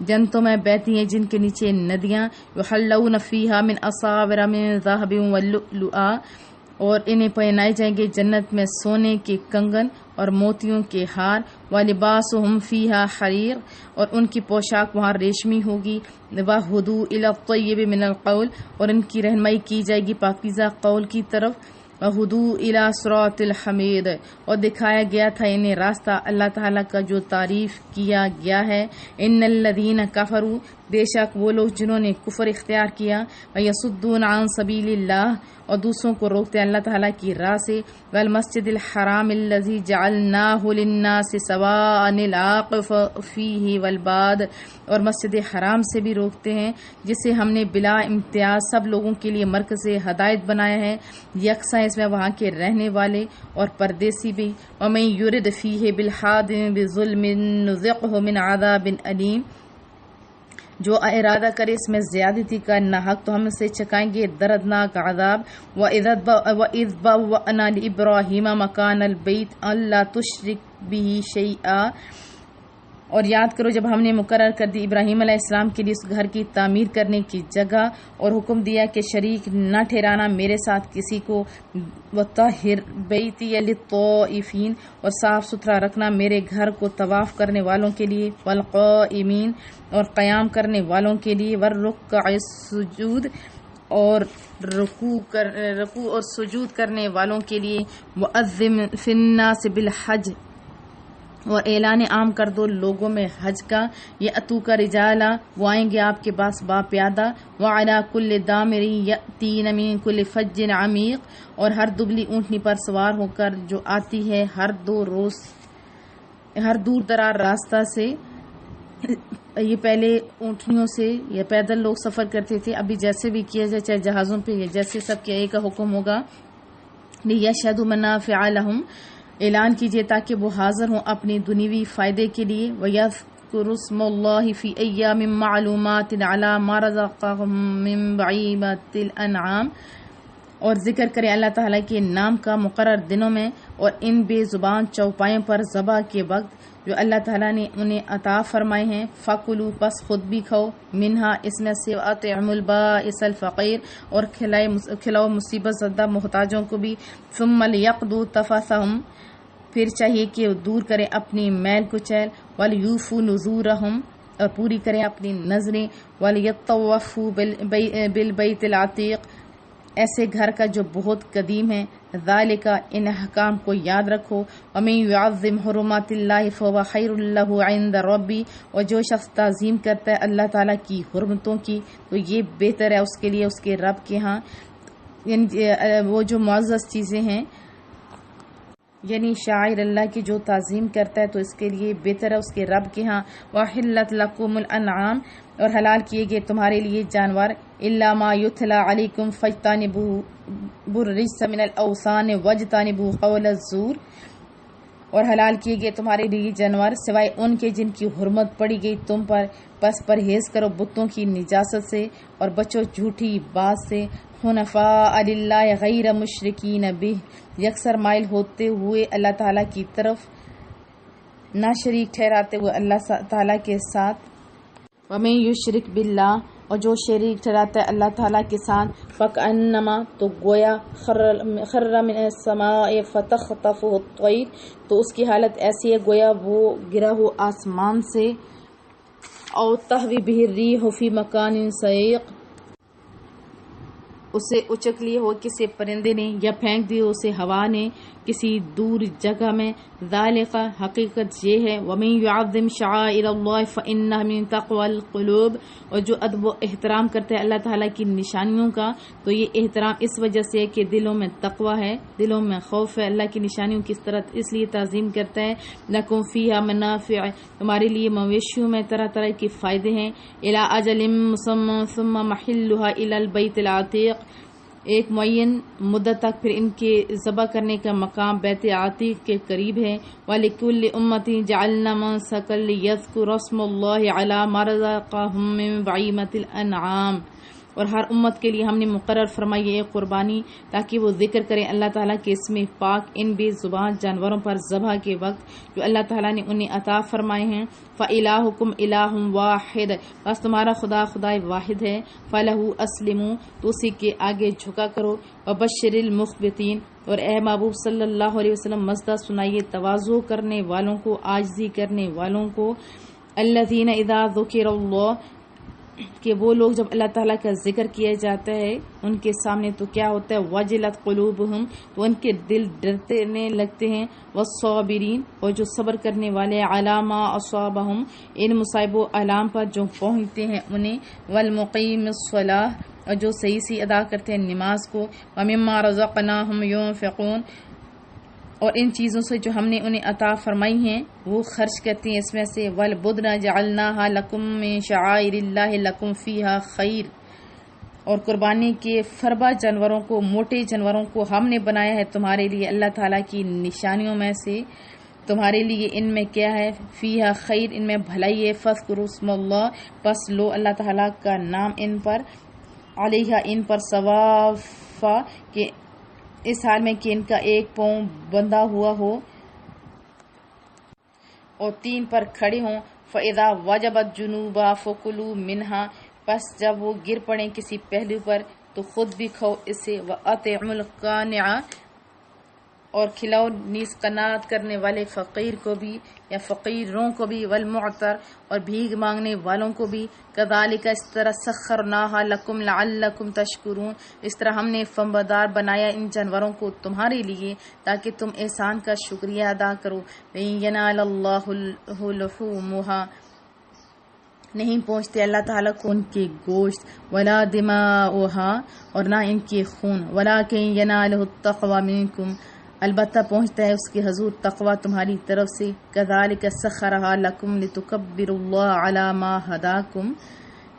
جنتوں میں بہتی ہیں جن کے نیچے ندیاں. يُحَلَّوْنَ فِيهَا مِنْ أَسَاوِرَ مِنْ ذَهَبٍ وَلُؤْلُؤًا اور انہیں پہنائے جائیں گے جنت میں سونے کے کنگن اور موتیوں کے ہار. وَلِبَاسُهُمْ فِيهَا حَرِيرٌ اور ان کی پوشاک وہاں ریشمی ہوگی. وَهُدُوا إِلَى الطَّيِّبِ مِنَ الْقَوْلِ اور ان کی رہنمائی کی جائے گی پاکیزہ قول کی طرف. وَهُدُوا إِلَى صِرَاطِ الْحَمِيدِ اور دکھایا گیا تھا انہیں راستہ اللہ تعالیٰ کا جو تعریف کیا گیا ہے. إِنَّ الَّذِينَ كَفَرُوا بے شک وہ لوگ جنہوں نے کفر اختیار کیا. وَيَصُدُّونَ عَن سَبِيلِ اللَّهِ اور دوسروں کو روکتے اللہ تعالیٰ کی راہ سے. وَالْمَسْجِدِ الْحَرَامِ الَّذِي جَعَلْنَاهُ لِلنَّاسِ سَوَاءً الْعَاكِفُ فِيهِ وَالْبَادِ اور مسجد حرام سے بھی روکتے ہیں جسے ہم نے بلا امتیاز سب لوگوں کے لیے مرکز ہدایت بنایا ہے. یکساں اس میں وہاں کے رہنے والے اور پردیسی بھی. وَمَن يُرِدْ فِيهِ بِالْحَادٍ بِظُلْمٍ نُذِقْهُ مِنْ عَذَابٍ أَلِيمٍ جو ارادہ کرے اس میں زیادتی کا ناحق تو ہم سے چکائیں گے دردناک عذاب. وَإِذْ بَوَّأْنَا لِإِبْرَاهِيمَ مَكَانَ الْبَيْتِ أَلَّا تُشْرِكْ بِهِ شَيْئًا اور یاد کرو جب ہم نے مقرر کر دی ابراہیم علیہ السلام کے لیے اس گھر کی تعمیر کرنے کی جگہ اور حکم دیا کہ شریک نہ ٹھہرانا میرے ساتھ کسی کو. وَطَهِّرْ بَيْتِيَ لِلطَّائِفِينَ اور صاف ستھرا رکھنا میرے گھر کو طواف کرنے والوں کے لیے. وَالْقَائِمِينَ اور قیام کرنے والوں کے لیے. وَالرُّكَّعِ السُّجُودِ اور رکوع اور سجود کرنے والوں کے لیے. وَأَذِّن فِي النَّاسِ بِالْحَجِّ اور اعلان عام کر دو لوگوں میں حج کا. یأتوک رجالا وہ آئیں گے آپ کے پاس باپیادہ. وعلی کل دامر یأتین من کل فج عمیق اور ہر دبلی اونٹنی پر سوار ہو کر جو آتی ہے ہر دور دراز راستہ سے. یہ پہلے اونٹنیوں سے یا پیدل لوگ سفر کرتے تھے, ابھی جیسے بھی کیا جائے چاہے جہازوں پہ یا جیسے سب کے ایک کا حکم ہوگا. لیشہدوا منافع لہم اعلان کیجیے تاکہ وہ حاضر ہوں اپنی دنیوی فائدے کے لیے. وَيَذْكُرُوا اسْمَ اللَّهِ فِي أَيَّامٍ مَّعْلُومَاتٍ عَلَىٰ مَا رَزَقَهُم مِّن بَهِيمَةِ الْأَنْعَامِ اور ذکر کریں اللہ تعالیٰ کے نام کا مقرر دنوں میں اور ان بے زبان چوپایوں پر ذبح کے وقت جو اللہ تعالیٰ نے انہیں عطا فرمائے ہیں. فَكُلُوا پس خود بھی کھاؤ. منها اس میں سے وَأَطْعِمُوا الْبَائِسَ الْفَقِيرَ اور کھلاؤ مصیبت زدہ محتاجوں کو بھی. ثُمَّ لِيَقْضُوا تَفَثَهُمْ پھر چاہیے کہ وہ دور کریں اپنی میل کچیل. وَلْيُوفُوا نُذُورَهُمْ اور پوری کریں اپنی نظریں. وَلْيَطَّوَّفُوا بِالْبَيْتِ الْعَتِيقِ ایسے گھر کا جو بہت قدیم ہے. ذالک ان احکام کو یاد رکھو. ومن یعظم حرمات اللہ فهو خیر له عند ربی اور جو شخص تعظیم کرتا ہے اللہ تعالیٰ کی حرمتوں کی تو یہ بہتر ہے اس کے لیے اس کے رب کے ہاں. یعنی وہ جو معزز چیزیں ہیں یعنی شاعر اللہ کی جو تعظیم کرتا ہے تو اس کے لیے بہتر ہے اس کے رب کے ہاں. وَحِلَّتْ لَكُمُ الْأَنْعَامُ اور حلال کیے گئے تمہارے لیے جانور. إِلَّا مَا يُتْلَى عَلَيْكُمْ فَاجْتَنِبُوا الرِّجْسَ مِنَ الْأَوْثَانِ وَاجْتَنِبُوا قَوْلَ الزُّورِ اور حلال کیے گئے تمہارے لیے جانور سوائے ان کے جن کی حرمت پڑی گئی تم پر. پس پرہیز کرو بتوں کی نجاست سے اور بچو جھوٹی بات سے. حنفاء للہ غیر مشرکین بہ یکسر مائل ہوتے ہوئے اللہ تعالیٰ کی طرف نہ شریک ٹھہراتے ہوئے اللہ تعالیٰ کے ساتھ. ومن یشرک باللہ اور جو شریک ٹھہراتا ہے اللہ تعالیٰ کے ساتھ. فکأنما تو گویا خر من السماء فتخطفه الطیر تو اس کی حالت ایسی ہے گویا وہ گرا ہو آسمان سے. او تہوی بہ الریح فی مکان سحیق اسے اچک لیے ہو کسی پرندے نے یا پھینک دیے اسے ہوا نے کسی دور جگہ میں، ذالک حقیقت یہ ہے، وَمَن يُعَظِّمْ شَعَائِرَ اللَّهِ فَإِنَّهَا مِن تَقْوَى الْقُلُوبِ، اور جو ادب و احترام کرتے ہیں اللہ تعالیٰ کی نشانیوں کا، تو یہ احترام اس وجہ سے ہے کہ دلوں میں تقوی ہے، دلوں میں خوف ہے، اللہ کی نشانیوں کی طرح اس لیے تعظیم کرتا ہے۔ لَكُمْ فِيهَا مَنَافِعُ، تمہارے لیے مویشیوں میں طرح طرح کے فائدے ہیں، إِلَىٰ أَجَلٍ مُّسَمًّى ثُمَّ مَحِلُّهَا إِلَى الْبَيْتِ الْعَتِيقِ، ایک معین مدت تک پھر ان کے ذبح کرنے کا مقام بیت عتیق کے قریب ہے۔ وَلِكُلِّ أُمَّةٍ جَعَلْنَا مَنسَكًا لِيَذْكُرُوا اسْمَ اللَّهِ عَلَىٰ مَا رَزَقَهُم مِّن بَهِيمَةِ الْأَنْعَامِ، اور ہر امت کے لیے ہم نے مقرر فرمائی ہے قربانی تاکہ وہ ذکر کریں اللہ تعالیٰ کے اسم پاک ان بے زبان جانوروں پر ذبح کے وقت جو اللہ تعالیٰ نے انہیں عطا فرمائے ہیں۔ فَإِلَٰهُكُمْ إِلَٰهٌ وَاحِدٌ، بس تمہارا خدا واحد ہے۔ فَلَهُ أَسْلِمُوا، تو اسی کے آگے جھکا کرو۔ وَبَشِّرِ الْمُخْبِتِينَ، اور اے محبوب صلی اللہ علیہ وسلم مزدہ سنائیے تواضع کرنے والوں کو، عاجزی کرنے والوں کو، الَّذِينَ إِذَا ذُكِرَ اللَّهُ، کہ وہ لوگ جب اللہ تعالیٰ کا ذکر کیا جاتا ہے ان کے سامنے تو کیا ہوتا ہے، وجلت قلوبہم، تو ان کے دل ڈرنے لگتے ہیں، والصابرین، اور جو صبر کرنے والے، علی ما اصابہم، ان مصائب و آلام پر جو پہنچتے ہیں انہیں، والمقیم الصلاۃ، اور جو صحیح سے ادا کرتے ہیں نماز کو، ومما رزقناہم ينفقون، اور ان چیزوں سے جو ہم نے انہیں عطا فرمائی ہیں وہ خرچ کرتی ہیں اس میں سے، وَالْبُدْنَ جَعَلْنَاهَا لَكُم مِّن شَعَائِرِ اللَّهِ لَكُمْ فِيهَا خَيْرٌ، اور قربانی کے فربا جانوروں کو، موٹے جانوروں کو ہم نے بنایا ہے تمہارے لیے اللہ تعالیٰ کی نشانیوں میں سے، تمہارے لیے ان میں کیا ہے، فِيهَا خیر، ان میں بھلائی ہے، فَاذْكُرُوا اسْمَ اللَّهِ، پس لو اللہ تعالیٰ کا نام ان پر، علیہا، ان پر، ثوافا، کہ اس حال میں کہ ان کا ایک پاؤں بندھا ہوا ہو اور 3 پر کھڑے ہوں۔ فَإِذَا وَجَبَتْ جُنُوبًا فَكُلُوا مِنْهَا، پس جب وہ گر پڑیں کسی پہلو پر تو خود بھی کھاؤ اس سے، وَأَطْعِمُوا الْقَانِعَ، اور کھلاؤ نیز قناعت کرنے والے فقیر کو بھی یا فقیروں کو بھی، والمعتر، اور بھیک مانگنے والوں کو بھی، کذالک، اس طرح، سخرناہا لکم لعلکم تشکرون، اس طرح ہم نے فرمانبردار بنایا ان جانوروں کو تمہارے لیے تاکہ تم احسان کا شکریہ ادا کرو۔ وَإِن يَنَالَ اللَّهُ لُحُومُهَا، نہیں پہنچتے اللہ تعالیٰ کو ان کے گوشت، ولا دماؤها، اور نہ ان کے خون، وَلَٰكِن يَنَالُهُ التَّقْوَىٰ مِنكُمْ، البتہ پہنچتا ہے اس کے حضور تقوی تمہاری طرف سے۔ کذالک سخرها لکم لتکبروا اللہ علی ما ہداکم،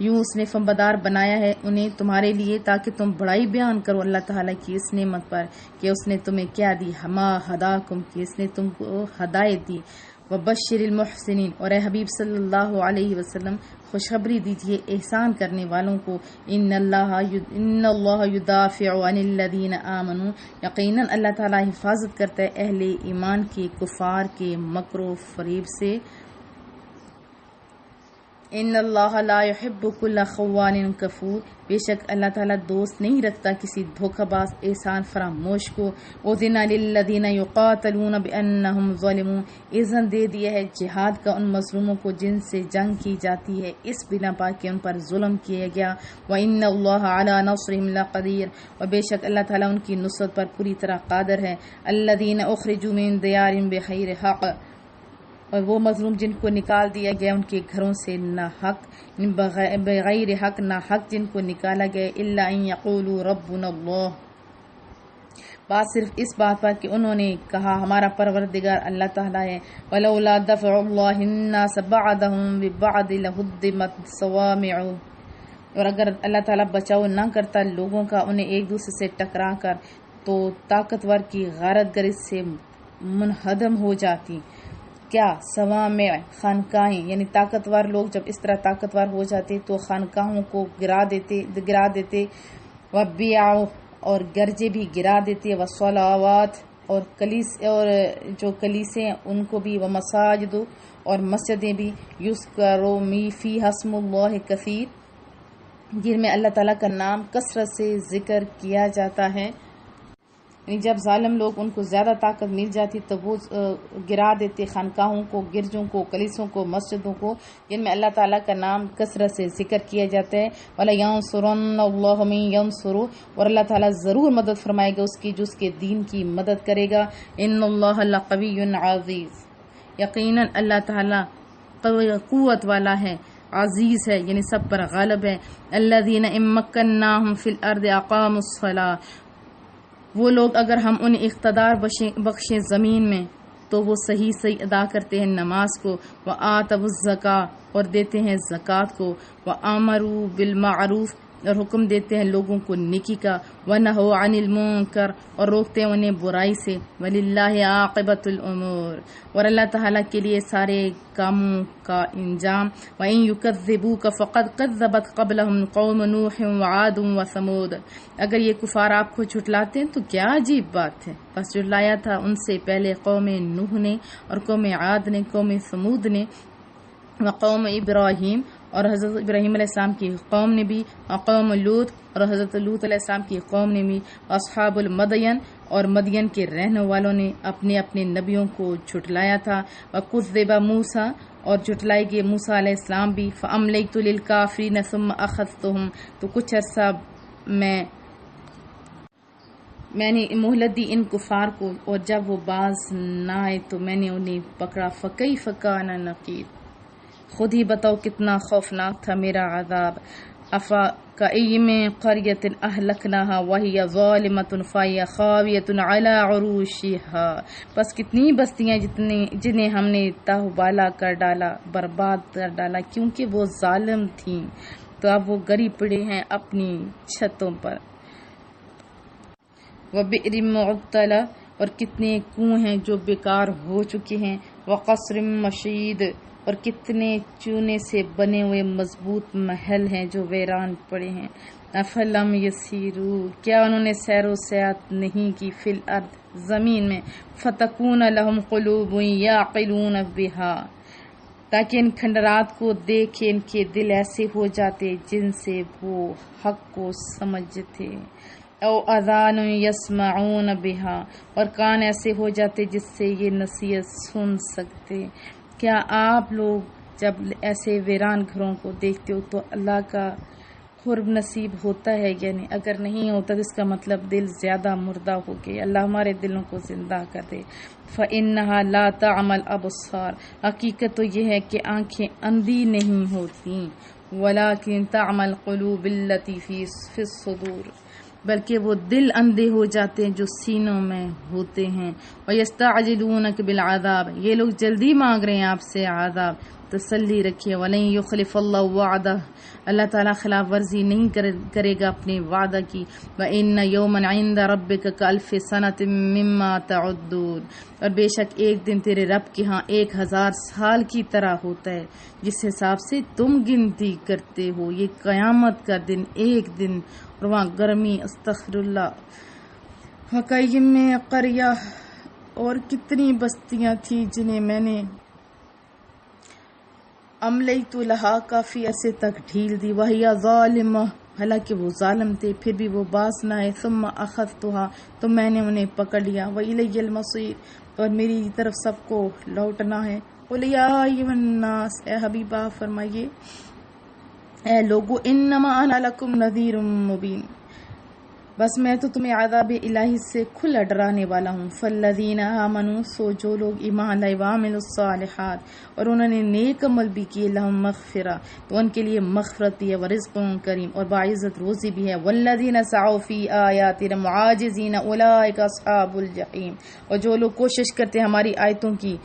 یوں اس نے فرمانبردار بنایا ہے انہیں تمہارے لیے تاکہ تم بڑائی بیان کرو اللہ تعالیٰ کی اس نعمت پر کہ اس نے تمہیں کیا دی، ما ہداکم، کہ اس نے تم کو ہدایت دی۔ وبشر المحسنین، اور اے حبیب صلی اللہ علیہ وسلم خوشخبری دیجیے احسان کرنے والوں کو، ان اللہ یدافع عن الذین آمنوا، یقیناً اللہ تعالیٰ حفاظت کرتا ہے اہل ایمان کے کفار کے مکر و فریب سے۔ ان اللہ لا يحب كل خوان کفور، بے شک اللہ تعالیٰ دوست نہیں رکھتا کسی دھوکہ باز احسان فراموش کو۔ اذن للذین یقاتلون بانہم ظلموا، اذن دے دیا ہے جہاد کا ان مظلوموں کو جن سے جنگ کی جاتی ہے اس بنا پر کہ ان پر ظلم کیا گیا۔ وان اللہ علی نصرہم لقدیر، اور بے شک اللہ تعالیٰ ان کی نصرت پر پوری طرح قادر ہے۔ الذین اخرجوا من دیارہم بغیر حق، اور وہ مظلوم جن کو نکال دیا گیا ان کے گھروں سے نہ حق، بغیر حق، نہ حق جن کو نکالا گیا، الا ان یقولوا ربنا اللہ، بات صرف اس بات پر کہ انہوں نے کہا ہمارا پروردگار اللہ تعالیٰ ہے۔ ولولا دفع اللہ الناس بعضهم ببعض لہدمت صوامع، اور اگر اللہ تعالیٰ بچاؤ نہ کرتا لوگوں کا انہیں ایک دوسرے سے ٹکرا کر تو طاقتور کی غارت گر سے منہدم ہو جاتی۔ کیا صوامع، خانقاہیں، یعنی طاقتور لوگ جب اس طرح طاقتور ہو جاتے تو خانقاہوں کو گرا دیتے، وبیع، اور گرجے بھی گرا دیتے، وصلوات، اور جو کلیسے ہیں ان کو بھی، ومساجد، اور مسجدیں بھی، یذکر فیہا اسم اللہ کثیر، جن میں اللہ تعالیٰ کا نام کثرت سے ذکر کیا جاتا ہے۔ یعنی جب ظالم لوگ ان کو زیادہ طاقت مل جاتی تو وہ گرا دیتے خانقاہوں کو، گرجوں کو، کلیسوں کو، مسجدوں کو جن میں اللہ تعالیٰ کا نام کثرت سے ذکر کیا جاتا ہے۔ وَلَيَنْصُرَنَّ اللَّهُ مَن يَنْصُرُهُ، اور اللہ تعالیٰ ضرور مدد فرمائے گا اس کی جو اس کے دین کی مدد کرے گا۔ إِنَّ اللَّهَ لَقَوِيٌّ عَزِيزٌ، یقیناً اللہ تعالیٰ قوت والا ہے، عزیز ہے، یعنی سب پر غالب ہے۔ الَّذِينَ إِن مَّكَّنَّاهُمْ فِي الْأَرْضِ أَقَامُوا الصَّلَاةَ، وہ لوگ اگر ہم انہیں اقتدار بخشیں زمین میں تو وہ صحیح ادا کرتے ہیں نماز کو، وَآتَوُا الزَّکاۃَ، اور دیتے ہیں زکوٰۃ کو، وَأَمَرُوا بِالْمَعْرُوفِ، اور حکم دیتے ہیں لوگوں کو نیکی کا، وَنَہَوْا عَنِ الْمُنکَرِ، اور روکتے ہیں انہیں برائی سے، وَلِلَّهِ عَاقِبَةُ الْأُمُورِ، اور اللہ تعالیٰ کے لیے سارے کاموں کا انجام۔ وَإِن يُكَذِّبُوكَ فَقَدْ كَذَّبَتْ قَبْلَهُمْ قَوْمُ نُوحٍ وَعَادٌ وَثَمُودُ، اگر یہ کفار آپ کو جھٹلاتے ہیں تو کیا عجیب بات ہے، بس جھٹلایا تھا ان سے پہلے قوم نوح نے اور قوم عاد نے، قوم ثمود نے، وقوم ابراہیم، اور حضرت ابراہیم علیہ السلام کی قوم نے بھی، قوم لوط، اور حضرت لوط علیہ السلام کی قوم نے بھی، اصحاب المدین، اور مدین کے رہنے والوں نے اپنے اپنے نبیوں کو جھٹلایا تھا۔ وَكُذِّبَ مُوسَىٰ، اور جھٹلائے گئے موسیٰ علیہ السلام بھی۔ فَأَمْلَيْتُ لِلْكَافِرِينَ ثُمَّ أَخَذْتُهُمْ، تو کچھ عرصہ میں نے مہلت دی ان کفار کو، اور جب وہ باز نہ آئے تو میں نے انہیں پکڑا۔ فَكَيْفَ كَانَ نَكِيرِ، خود ہی بتاؤ کتنا خوفناک تھا میرا عذاب۔ أَفَكَأَيِّن مِّن قَرْيَةٍ أَهْلَكْنَاهَا وَهِيَ ظَالِمَةٌ فَهِيَ خَاوِيَةٌ عَلَىٰ عُرُوشِهَا، بس کتنی بستیاں جنہیں ہم نے تاہبالا کر ڈالا، برباد کر ڈالا کیونکہ وہ ظالم تھیں، تو اب وہ گری پڑے ہیں اپنی چھتوں پر۔ وَبِئْرٍ مُّعَطَّلَةٍ، اور کتنے کنویں ہیں جو بیکار ہو چکے ہیں۔ وَقَصْرٍ مَّشِيدٍ، اور کتنے چونے سے بنے ہوئے مضبوط محل ہیں جو ویران پڑے ہیں۔ افلم یسیروا، کیا انہوں نے سیر و سیاحت نہیں کی، فی الارض، زمین میں، فتکون لہم قلوب یعقلون بہا، تاکہ ان کھنڈرات کو دیکھے ان کے دل ایسے ہو جاتے جن سے وہ حق کو سمجھتے، او اذان یسمعون بہا، اور کان ایسے ہو جاتے جس سے یہ نصیحت سن سکتے۔ کیا آپ لوگ جب ایسے ویران گھروں کو دیکھتے ہو تو اللہ کا قرب نصیب ہوتا ہے؟ یعنی اگر نہیں ہوتا تو اس کا مطلب دل زیادہ مردہ ہو گئے، اللہ ہمارے دلوں کو زندہ کر دے۔ فَإِنَّهَا لَا تَعْمَى الْأَبْصَارُ، حقیقت تو یہ ہے کہ آنکھیں اندھی نہیں ہوتی، وَلَكِن تَعْمَى الْقُلُوبُ الَّتِي فِي الصُّدُورِ، بلکہ وہ دل اندھے ہو جاتے ہیں جو سینوں میں ہوتے ہیں۔ وَيَسْتَعْجِلُونَكَ بِالْعَذَابِ، یہ لوگ جلدی مانگ رہے ہیں آپ سے عذاب، تسلی رکھیے۔ وَلَن يُخْلِفَ اللَّهُ وَعْدَهُ، اللہ تعالیٰ خلاف ورزی نہیں کرے گا اپنے وعدہ کی۔ وَإِنَّ يَوْمًا عِندَ رَبِّكَ كَأَلْفِ سَنَةٍ مِّمَّا تَعُدُّونَ، اور بے شک ایک دن تیرے رب کے ہاں 1000 سال کی طرح ہوتا ہے جس حساب سے تم گنتی کرتے ہو۔ یہ قیامت کا دن ایک دن، اور وہاں گرمی، استغفر اللہ۔ وَكَأَيٍّن مِّن قَرْيَةٍ، اور کتنی بستیاں تھیں جنہیں میں نے املیت لہا، کافی عرصے تک ڈھیل دی، وہی ظالمہ، حالانکہ وہ ظالم تھے، پھر بھی وہ باز نہ آئے، ثم اخذتها، تو میں نے انہیں پکڑ لیا، وإلی المصیر، اور میری طرف سب کو لوٹنا ہے۔ قل یا ایھا الناس، اے حبیبہ فرمائیے اے لوگو، انما انا لکم نذیر مبین، بس میں تو تمہیں عذاب الہی سے کھلا ڈرانے والا ہوں۔ فالذین آمنوا، سو جو لوگ ایمان لائے، وعملوا الصالحات، اور انہوں نے نیک عمل بھی کیے، لہم مغفرہ، تو ان کے لیے مغفرت بھی ہے، ورزق کریم، اور باعزت روزی بھی ہے۔ والذین سعوا فی آیاتنا معاجزین اولئک اصحاب الجحیم، اور جو لوگ کوشش کرتے ہیں ہماری آیتوں کی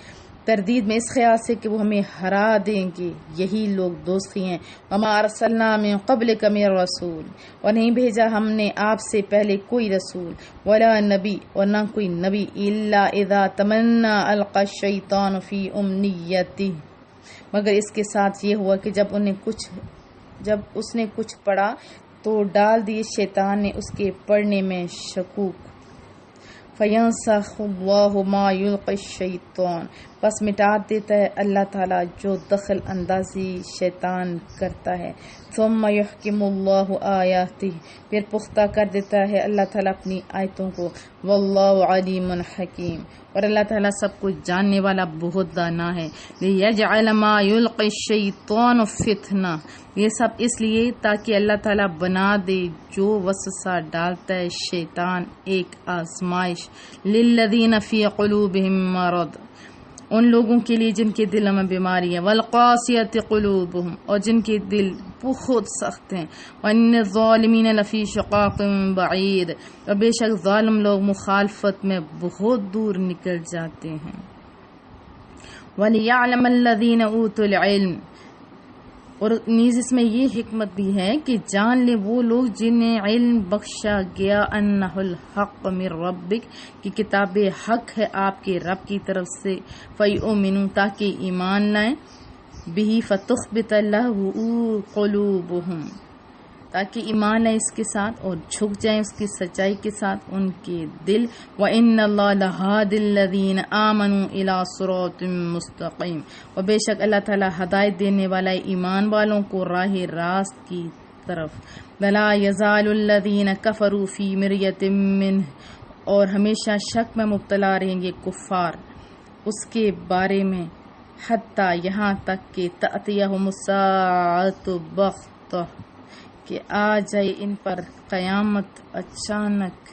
تردید میں اس خیال سے کہ وہ ہمیں ہرا دیں گے، یہی لوگ دوزخی ہیں۔ وما ارسلنا من قبلک من رسول، اور نہیں بھیجا ہم نے آپ سے پہلے کوئی رسول، ولا نبی، اور نہ کوئی نبی، الا اذا تمنى القى الشیطان فی امنیتہ، مگر اس کے ساتھ یہ ہوا کہ جب اس نے کچھ پڑھا تو ڈال دیے شیطان نے اس کے پڑھنے میں شکوک۔ فَيَنْسَخُ اللَّهُ مَا يُلْقِي الشَّيْطَانُ، بس مٹا دیتا ہے اللہ تعالیٰ جو دخل اندازی شیطان کرتا ہے۔ ثم یحکم اللہ آیاتہ، پھر پختہ کر دیتا ہے اللہ تعالیٰ اپنی آیتوں کو۔ واللہ علیم حکیم، اور اللہ تعالیٰ سب کچھ جاننے والا بہت دانا ہے۔ لیجعل ما یلقی الشیطان فتنہ، یہ سب اس لیے تاکہ اللہ تعالیٰ بنا دے جو وسوسہ ڈالتا ہے شیطان ایک آزمائش۔ للذین فی قلوبہم مرض، ان لوگوں کے لیے جن کے دلوں میں بیماری ہے۔ والقاسیۃ قلوبہم، اور جن کے دل بہت سخت ہیں۔ وان الظالمین لفی شقاق بعید، اور بے شک ظالم لوگ مخالفت میں بہت دور نکل جاتے ہیں۔ وَلِيَعْلَمَ الَّذِينَ أُوتُوا الْعِلْمَ، اور نیز اس میں یہ حکمت بھی ہے کہ جان لے وہ لوگ جنہیں علم بخشا گیا انہ الحق من ربک، کہ کتاب حق ہے آپ کے رب کی طرف سے، فیؤمنوا، تاکہ ایمان لائیں، بہ فتخبت لہ قلوبہم، تاکہ ایمان لائیں اس کے ساتھ اور جھک جائیں اس کی سچائی کے ساتھ ان کے دل۔ وَإِنَّ اللَّهَ لَهَادِ الَّذِينَ آمَنُوا إِلَىٰ صِرَاطٍ مُسْتَقِيمٍ، اور بے شک اللہ تعالیٰ ہدایت دینے والا ایمان والوں کو راہ راست کی طرف۔ وَلَا يَزَالُ الَّذِينَ كَفَرُوا فِي مِرْيَةٍ مِّنْهُ، اور ہمیشہ شک میں مبتلا رہیں گے کفار اس کے بارے میں، حتیٰ یہاں تک کہ تأتیہم الساعۃ بغتۃ، کہ آ جائے ان پر قیامت اچانک۔